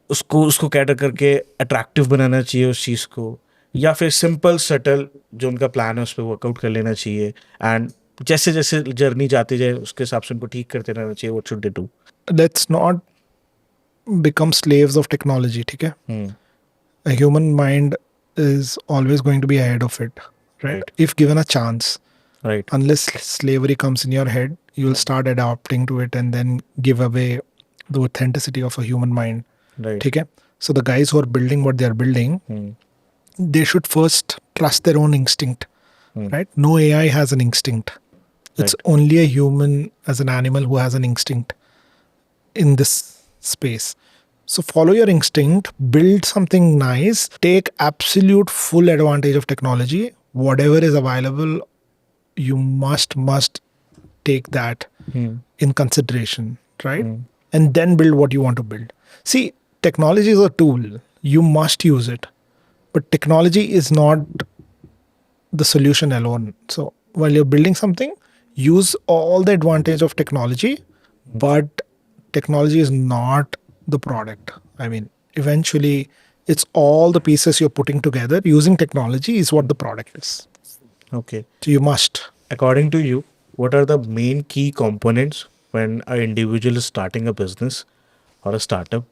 उसको कैटर करके अट्रैक्टिव बनाना चाहिए उस चीज़ को, या फिर सिंपल सटल जो उनका प्लान है उस पर वर्कआउट कर लेना चाहिए एंड जैसे जैसे जर्नी जाती जाए उसके हिसाब से उनको ठीक करते रहना चाहिए. What should they do? Let's not become slaves of technology. ठीक है? A human mind is always going to be ahead of it, right? If given a chance. Right Unless slavery comes in your head, you will start adapting to it and then give away the authenticity of a human mind. Right ठीक है? So the guys who are building what they are building, they should first trust their own instinct, right? No AI has an instinct. It's only a human as an animal who has an instinct in this space. So follow your instinct, build something nice, take absolute full advantage of technology. Whatever is available, you must take that in consideration, right? And then build what you want to build. See, technology is a tool. You must use it. But technology is not the solution alone. So while you're building something, use all the advantage of technology, but technology is not the product. I mean, eventually, it's all the pieces you're putting together. Using technology is what the product is. Okay. So you must. According to you, what are the main key components when an individual is starting a business or a startup?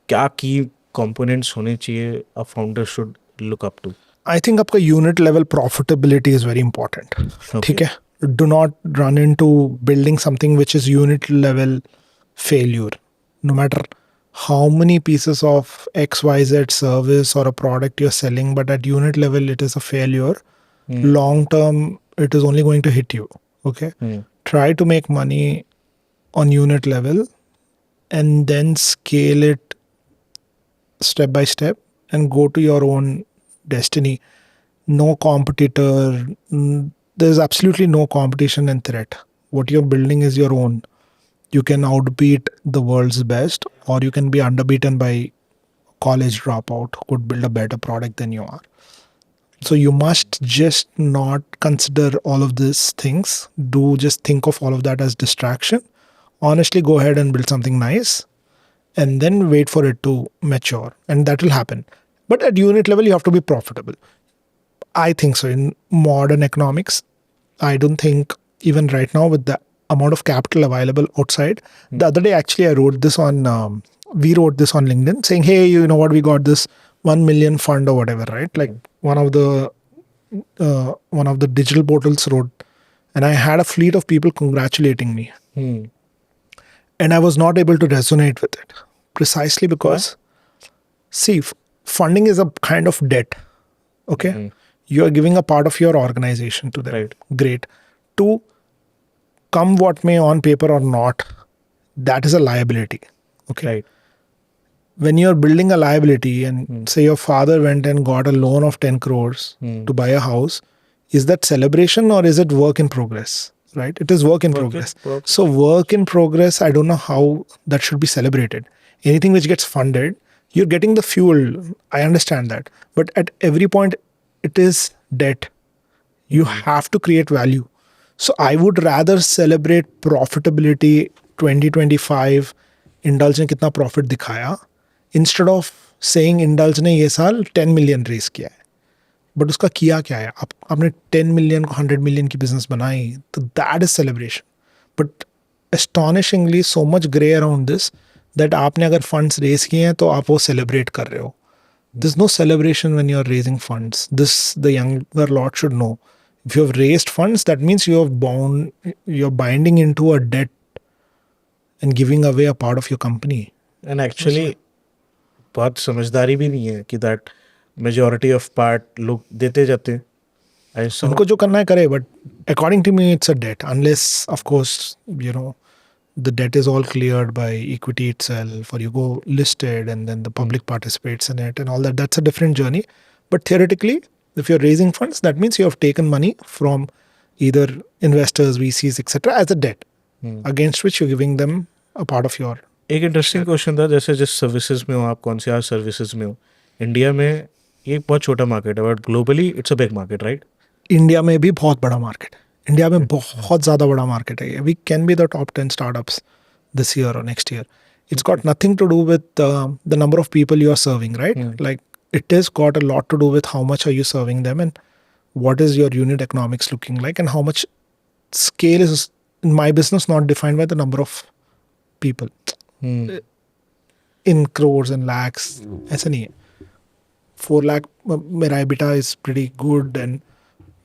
क्या key components होने चाहिए a founder should look up to? I think आपका unit level profitability is very important. Okay. ठीक है? Do not run into building something which is unit level failure. No matter how many pieces of XYZ service or a product you're selling, but at unit level, it is a failure. Long term, it is only going to hit you. Okay. Try to make money on unit level and then scale it step by step and go to your own destiny. No competitor. There's absolutely no competition and threat. What you're building is your own. You can outbeat the world's best, or you can be underbeaten by college dropout who could build a better product than you are. So you must just not consider all of these things. Do just think of all of that as distraction. Honestly, go ahead and build something nice and then wait for it to mature, and that will happen. But at unit level, you have to be profitable. I think so. In modern economics, I don't think even right now with the amount of capital available outside. The other day, actually, I wrote this on. We wrote this on LinkedIn, saying, "Hey, you know what? We got this 1 million fund or whatever, right?" Like one of the digital portals wrote, and I had a fleet of people congratulating me, and I was not able to resonate with it precisely because, see, funding is a kind of debt. Okay, you are giving a part of your organization to them. Right. Great. To come what may on paper or not, that is a liability. Okay. Right. When you're building a liability and say your father went and got a loan of 10 crores to buy a house, is that celebration or is it work in progress? Right? It is work in progress. So work in progress, I don't know how that should be celebrated. Anything which gets funded, you're getting the fuel. I understand that. But at every point, it is debt. You have to create value. So I would rather celebrate profitability 2025, Indulge ने कितना profit दिखाया, instead of saying Indulge ने ये साल 10 million raise किया है. But उसका किया क्या है? आपने 10 million को 100 million की business बनाई, तो that is celebration. But astonishingly so much gray around this that आपने अगर funds raise किए हैं तो आप वो celebrate कर रहे हो. There's no celebration when you're raising funds. This the younger lot should know. If you have raised funds, that means you're binding into a debt and giving away a part of your company. And actually बहुत समझदारी भी नहीं है कि that majority of part लोग देते जाते हैं. I saw उनको जो करना है करे, but according to me, it's a debt. Unless, of course, the debt is all cleared by equity itself, or you go listed and then the public participates in it and all that. That's a different journey. But theoretically, if you're raising funds, that means you have taken money from either investors, VCs, etc. as a debt, against which you're giving them a part of your. एक इंटरेस्टिंग क्वेश्चन था, जैसे जिस सर्विसेज में हो आप, कौन सी आज सर्विसेज में हो, इंडिया में ये एक बहुत छोटा मार्केट है, but globally it's a big market, right? India में भी बहुत बड़ा मार्केट है. इंडिया में बहुत ज़्यादा बड़ा मार्केट है. We can be the top 10 startups this year or next year. It's got nothing to do with the number of people you are serving, right? Like it has got a lot to do with how much are you serving them and what is your unit economics looking like and how much scale is in my business not defined by the number of people in crores and lakhs. ऐसा नहीं है. 4 lakh मेरा EBITDA is pretty good, and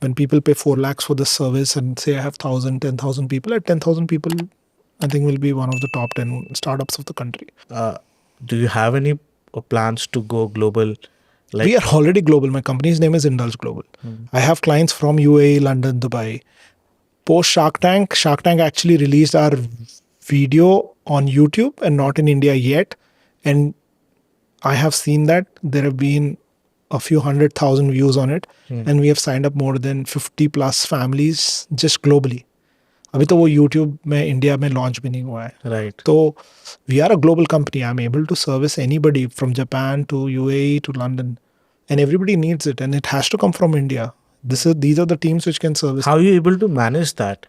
when people pay 4 lakhs for the service and say I have 10,000 people, at 10,000 people I think will be one of the top 10 startups of the country. Do you have any plans to go global? Like, We are already global. My company's name is Indulge Global. I have clients from UAE, London, Dubai. Post Shark Tank actually released our video on YouTube and not in India yet. And I have seen that there have been a few 100,000 views on it. And we have signed up more than 50 plus families just globally. अभी तो वो YouTube में इंडिया में लॉन्च भी नहीं हुआ है. right. तो we are a global company. I'm able to service anybody from Japan to UAE to London, and everybody needs it, and it has to come from India. These are the teams which can service. How are you able to manage that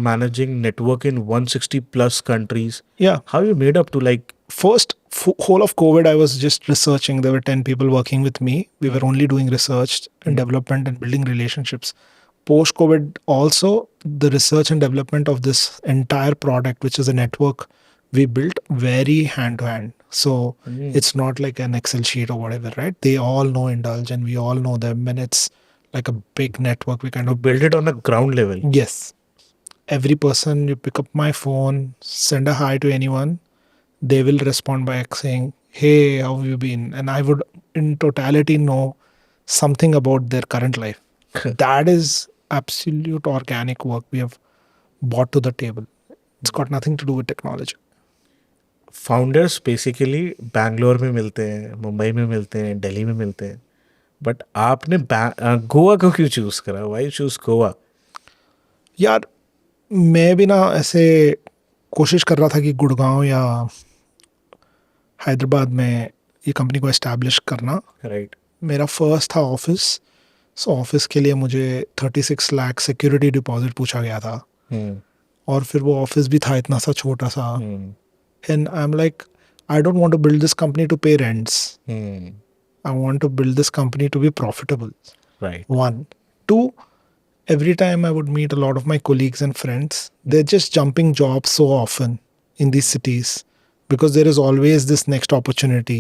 managing network in 160 plus countries? Yeah. How you made up to like First whole of COVID, I was just researching. There were 10 people working with me. We were only doing research and development and building relationships. Post COVID, also the research and development of this entire product, which is a network, we built very hand to hand. So it's not like an Excel sheet or whatever, right? They all know Indulge and we all know them, and it's like a big network. We kind of build it on a ground level. Yes. Every person, you pick up my phone, send a hi to anyone, they will respond by saying, "Hey, how have you been?" And I would, in totality, know something about their current life. That is absolute organic work we have brought to the table. It's got nothing to do with technology. Founders basically Bangalore में मिलते हैं, मुंबई में मिलते हैं, दिल्ली में मिलते हैं, बट आपने गोवा को क्यों चूज करा? Why choose Goa? यार, मैं भी ना ऐसे कोशिश कर रहा था कि गुड़गांव या हैदराबाद में ये कंपनी को एस्टैब्लिश करना. राइट. मेरा फर्स्ट था ऑफिस. सो ऑफिस के लिए मुझे 36 लाख सिक्योरिटी डिपॉजिट पूछा गया था. और फिर वो ऑफिस भी था इतना सा छोटा सा. And I am like, I don't want to build this company to pay rents. I want to build this company to be profitable. Right. One. Two, every time I would meet a lot of my colleagues and friends, they're just jumping jobs so often in these cities because there is always this next opportunity.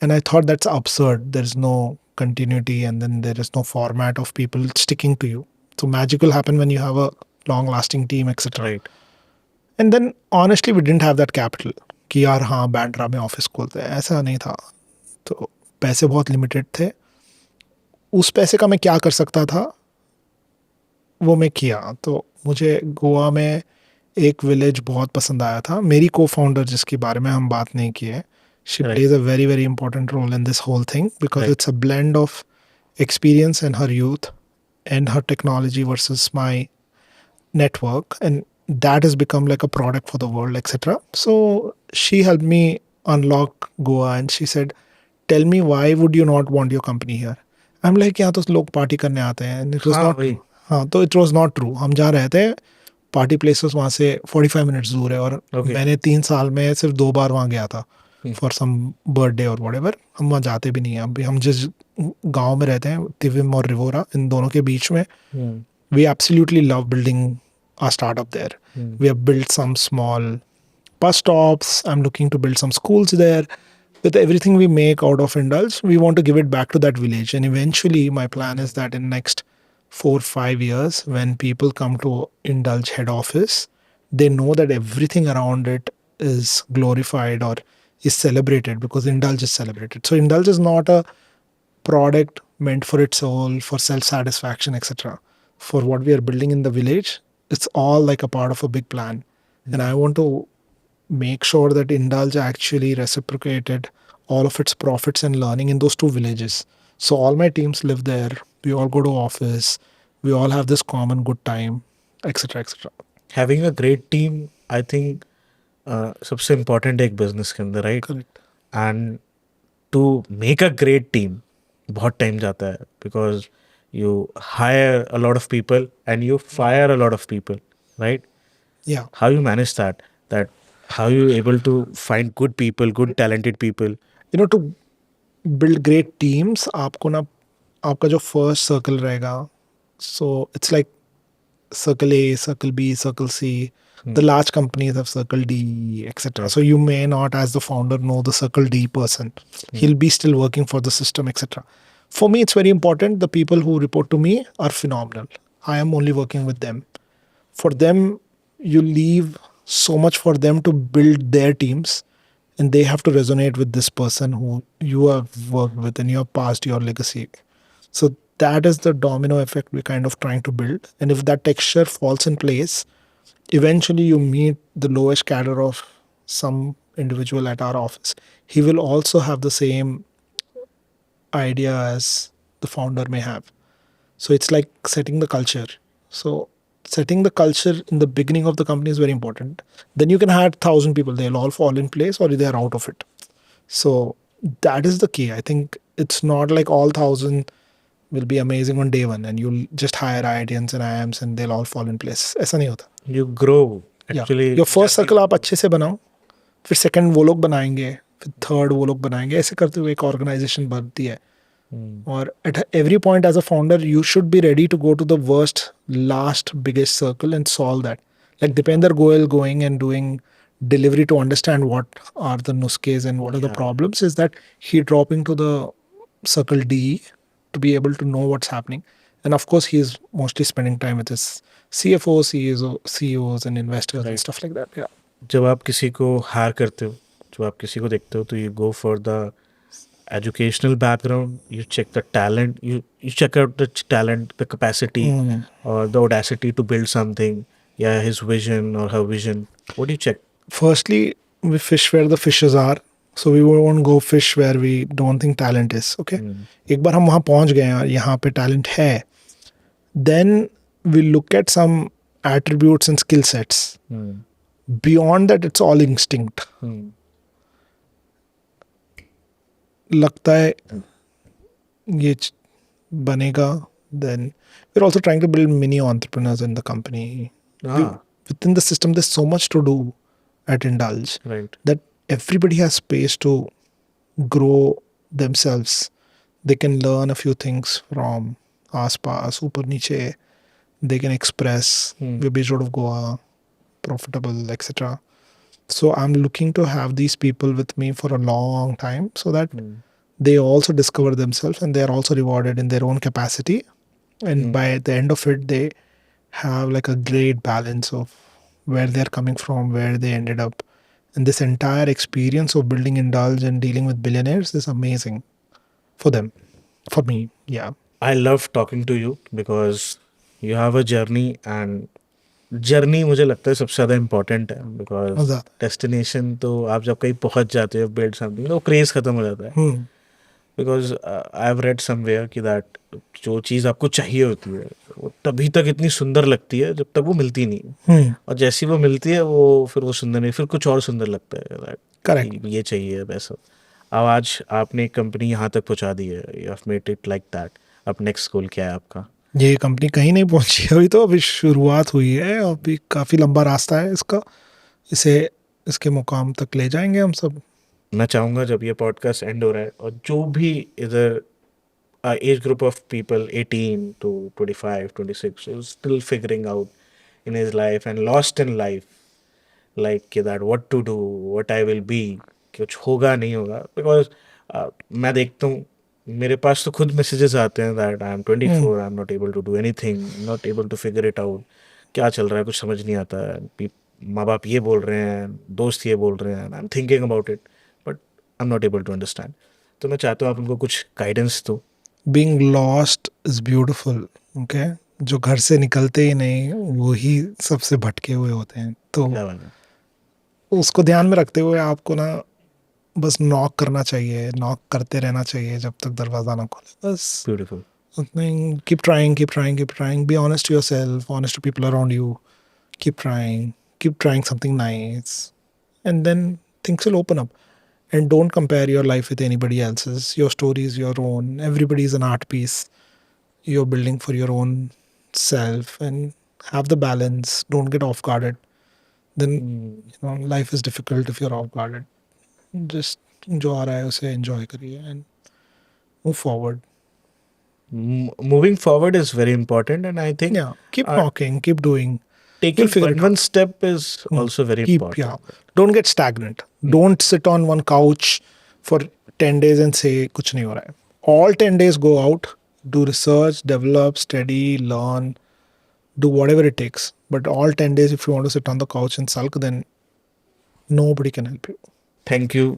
And I thought that's absurd. There's no continuity and then there is no format of people sticking to you. So magic will happen when you have a long lasting team, etc. Right. And then honestly, we didn't have that capital. कि यार हाँ बैंड्रा में ऑफिस खोलते हैं, ऐसा नहीं था. तो पैसे बहुत लिमिटेड थे. उस पैसे का मैं क्या कर सकता था वो मैं किया. तो मुझे गोवा में एक विलेज बहुत पसंद आया था. मेरी को फाउंडर जिसके बारे में हम बात नहीं किए, she Right. Plays a very very important role in this whole thing because Right. It's a blend of experience and her youth and her technology versus my network, and that has become like a product for the world, etc. So she helped me unlock Goa and she said, tell me, why would you not want your company here? I'm like, यहाँ तो लोग पार्टी करने आते हैं. And it was हाँ, not वही. हाँ, तो it was not true. हम जहाँ रहते हैं पार्टी प्लेसेस वहाँ से 45 मिनट्स दूर है. और Okay. मैंने 3 साल में सिर्फ 2 बार वहाँ गया था Hmm. फॉर सम बर्थडे और whatever. हम वहाँ जाते भी नहीं हैं. अभी हम जिस गांव में रहते हैं, तिविम और रिवोरा, इन दोनों के बीच में, we absolutely love building our startup there. We have built some small bus stops. I'm looking to build some schools there. With everything we make out of Indulge, we want to give it back to that village. And eventually, my plan is that in next 4-5 years, when people come to Indulge head office, they know that everything around it is glorified or is celebrated because Indulge is celebrated. So Indulge is not a product meant for its soul, for self-satisfaction, etc. For what we are building in the village, it's all like a part of a big plan. And I want to make sure that Indulge actually reciprocated all of its profits and learning in those 2 villages. So all my teams live there. We all go to office. We all have this common good time, etc., etc. Having a great team, I think सबसे इम्पोर्टेंट है एक बिजनेस के अंदर, राइट? Correct. And to make a great team बहुत टाइम जाता है, because you hire a lot of people and you fire a lot of people, right? Yeah. How you manage that how you able to find good people, good talented people? You know, to build great teams, आपको ना आपका जो first circle रहेगा, so it's like circle A, circle B, circle C. The large companies have circle D, etc. So you may not, as the founder, know the circle D person. He'll be still working for the system, etc. For me, it's very important. The people who report to me are phenomenal. I am only working with them. For them, you leave so much for them to build their teams, and they have to resonate with this person who you have worked with and you have passed your legacy. So that is the domino effect we're kind of trying to build. And if that texture falls in place, eventually you meet the lowest cadre of some individual at our office. He will also have the same idea as the founder may have. So it's like setting the culture. So setting the culture in the beginning of the company is very important. Then you can hire 1,000 people. They'll all fall in place or they're out of it. So that is the key. I think it's not like all 1,000 will be amazing on day one and you'll just hire IITians and IIMs and they'll all fall in place. ऐसा नहीं होता. You grow Yeah. actually. Your first circle आप अच्छे से बनाओ, फिर second वो लोग बनाएंगे, फिर third वो लोग बनाएंगे. ऐसे करते हुए एक organization बनती है. Or at every point as a founder, you should be ready to go to the worst, last, biggest circle and solve that. Like Dipender Goyal going and doing delivery to understand what are the nuskes and what are the problems, is that he dropping to the circle D to be able to know what's happening. And of course, he is mostly spending time with his CFOs, CEOs and investors and stuff like that. Yeah. जब आप किसी को हायर करते हो, जब आप किसी को देखते हो, तो you go for the educational background, you check the talent, you check out the talent, the capacity, Hmm. or the audacity to build something, yeah, his vision or her vision. What do you check? Firstly, we fish where the fishes are. So we won't go fish where we don't think talent is. Okay. Hmm. एक बार हम वहाँ पहुँच गए हैं और यहाँ पे talent है, then we look at some attributes and skill sets. Hmm. Beyond that, it's all instinct. Hmm. लगता है ये बनेगा. Then we're also trying to build mini entrepreneurs in the company. Ah, Within the system, there's so much to do at Indulge right. that everybody has space to grow themselves. They can learn a few things from आसपास ऊपर नीचे. They can express. We're based out of Goa, profitable, etc. So I'm looking to have these people with me for a long time so that they also discover themselves and they're also rewarded in their own capacity. And by the end of it, they have like a great balance of where they're coming from, where they ended up. And this entire experience of building Indulge and dealing with billionaires is amazing for them. For me, yeah. I love talking to you because you have a journey, and journey मुझे लगता है सबसे ज़्यादा इम्पोर्टेंट है, बिकॉज ज़्यादा। डेस्टिनेशन तो आप जब कहीं पहुंच जाते हो, बिल्ड समथिंग, तो क्रेज खत्म हो जाता है. Hmm. Because I have read somewhere कि दैट जो चीज़ आपको चाहिए होती है वो तभी तक इतनी सुंदर लगती है जब तक वो मिलती नहीं है. Hmm. और जैसी वो मिलती है वो फिर वो सुंदर नहीं, फिर कुछ और सुंदर लगता है that Correct. कि ये चाहिए वैसा. अब आज आपने एक कंपनी यहाँ तक पहुँचा दी है, you have made it like that. अब नेक्स्ट गोल क्या है आपका? ये कंपनी कहीं नहीं पहुंची अभी, तो अभी शुरुआत हुई है. अभी काफ़ी लंबा रास्ता है इसका. इसे इसके मुकाम तक ले जाएंगे हम सब. मैं चाहूँगा जब ये पॉडकास्ट एंड हो रहा है और जो भी इधर age group of people 18 to 25 26 is still figuring out in his life and lost in life, like that what to do, what I will be, कुछ होगा नहीं होगा. बिकॉज मैं देखता हूँ, मेरे पास तो खुद मैसेजेस आते हैं that I am 24, I am not able to do anything, not able to figure it out. क्या चल रहा है कुछ समझ नहीं आता है. माँ बाप ये बोल रहे हैं, दोस्त ये बोल रहे हैं, I am thinking about it but I am not able to understand. तो मैं चाहता हूँ आप उनको कुछ गाइडेंस दो. Being lost is beautiful. Okay. जो घर से निकलते ही नहीं वही सबसे भटके हुए होते हैं. तो क्या बात है. उसको ध्यान में रखते हुए आपको ना बस नॉक करना चाहिए, नॉक करते रहना चाहिए जब तक दरवाज़ा ना खोले. बस beautiful. keep trying. Be honest to yourself, honest to people around you. Keep trying something nice, and then things will open up. And don't compare your life with anybody else's. Your story is your own. Everybody is an art piece you're building for your own self, and have the balance. Don't get off guarded. Then life is difficult if you're off guarded. Just जो आ रहा है उसे enjoy करिए and move forward. Moving forward is very important, and I think Yeah, keep knocking, keep doing. taking You'll figure it one step is also very important. Yeah. Don't get stagnant. Don't sit on one couch for 10 days and say कुछ नहीं हो रहा है. All 10 days go out, do research, develop, study, learn, do whatever it takes. But all 10 days, if you want to sit on the couch and sulk, then nobody can help you. Thank you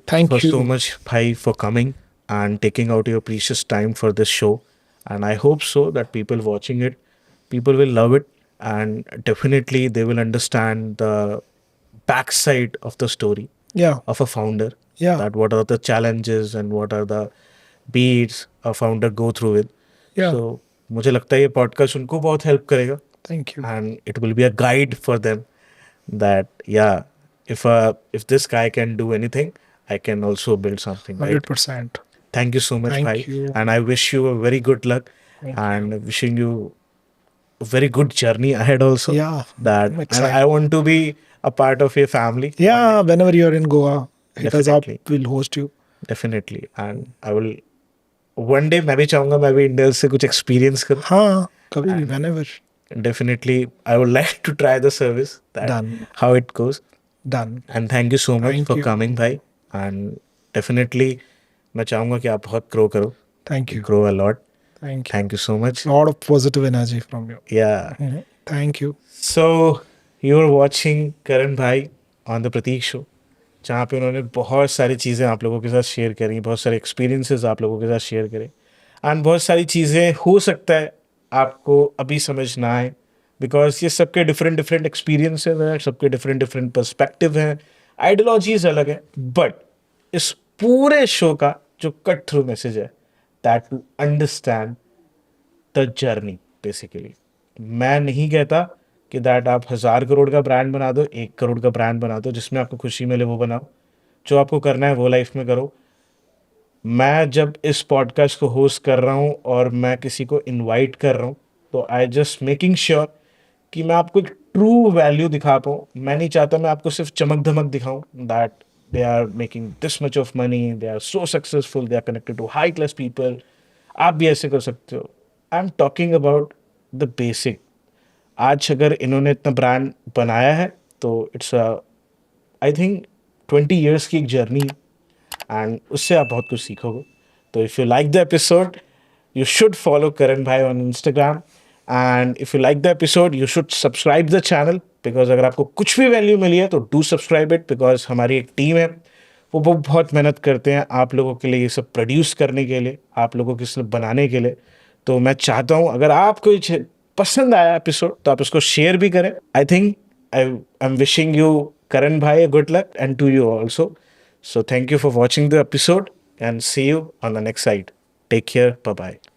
so much, Bhai, for coming and taking out your precious time for this show. And I hope so that people watching it, people will love it, and definitely they will understand the backside of the story Yeah. of a founder. Yeah. That what are the challenges and what are the beats a founder go through with. Yeah. So मुझे लगता है ये podcast उनको बहुत help करेगा. Thank you. And it will be a guide for them that yeah, if this guy can do anything, I can also build something. Right? 100%. Thank you so much, Thank Bhai. you. And I wish you a very good luck, and wishing you a very good journey ahead also. Yeah. That I'm and excited. I want to be a part of your family. Yeah, whenever you're in Goa, hit us up. Definitely. We'll host you. Definitely. And I will one day मैं भी चाहूँगा मैं भी इंडिया से कुछ experience करूँ. हाँ, कभी भी, whenever. Definitely, I would like to try the service. That Done. How it goes. Done. And thank you so much Thank for you. coming, Bhai. And definitely, मैं चाहूँगा कि आप बहुत grow करो. Thank you. Grow a lot. Thank you. Thank you so much. Lot of positive energy from you. Yeah. Thank you. So you are watching Karan Bhai on the Prateek show, जहाँ पे उन्होंने बहुत सारी चीज़ें आप लोगों के साथ शेयर करी, बहुत सारे एक्सपीरियंसेस आप लोगों के साथ शेयर करे, एंड बहुत सारी चीज़ें हो सकता है आपको अभी समझ ना आए, बिकॉज ये सबके डिफरेंट डिफरेंट एक्सपीरियंसेस हैं, सबके डिफरेंट डिफरेंट पर्सपेक्टिव हैं, आइडियोलॉजीज अलग है, बट इस पूरे शो का जो कट थ्रू मैसेज है, that to understand the journey basically. मैं नहीं कहता कि दैट आप 1,000 करोड़ का ब्रांड बना दो, 1 करोड़ का ब्रांड बना दो, जिसमें आपको खुशी मिले वो बनाओ, जो आपको करना है वो लाइफ में करो। मैं जब इस पॉडकास्ट को होस्ट कर रहा हूँ और मैं किसी को इनवाइट कर रहा हूँ, तो आई जस्ट मेकिंग श्योर कि मैं आपको एक ट्रू वैल्यू दिखा पाऊँ। मैं नहीं चाहता मैं आपको सिर्फ चमक धमक दिखाऊं, that they are making this much of money, they are so successful, they are connected to high class people, आप भी ऐसे कर सकते हो। I am talking about the basic. आज अगर इन्होंने इतना ब्रांड बनाया है तो इट्स आई थिंक 20 years की एक जर्नी, एंड उससे आप बहुत कुछ सीखोगे। तो if you like the episode, you should follow Karan भाई on Instagram, and if you like the episode you should subscribe the channel, because अगर आपको कुछ भी वैल्यू मिली है तो डू सब्सक्राइब इट, बिकॉज हमारी एक टीम है, वो बहुत मेहनत करते हैं आप लोगों के लिए, ये सब प्रोड्यूस करने के लिए, आप लोगों के लिए बनाने के लिए। तो मैं चाहता हूँ अगर आपको ये पसंद आया एपिसोड तो आप इसको शेयर भी करें। I think I am wishing you Karan भाई good luck, and to you also. So thank you for watching the episode and see you on the next side. Take care. Bye bye.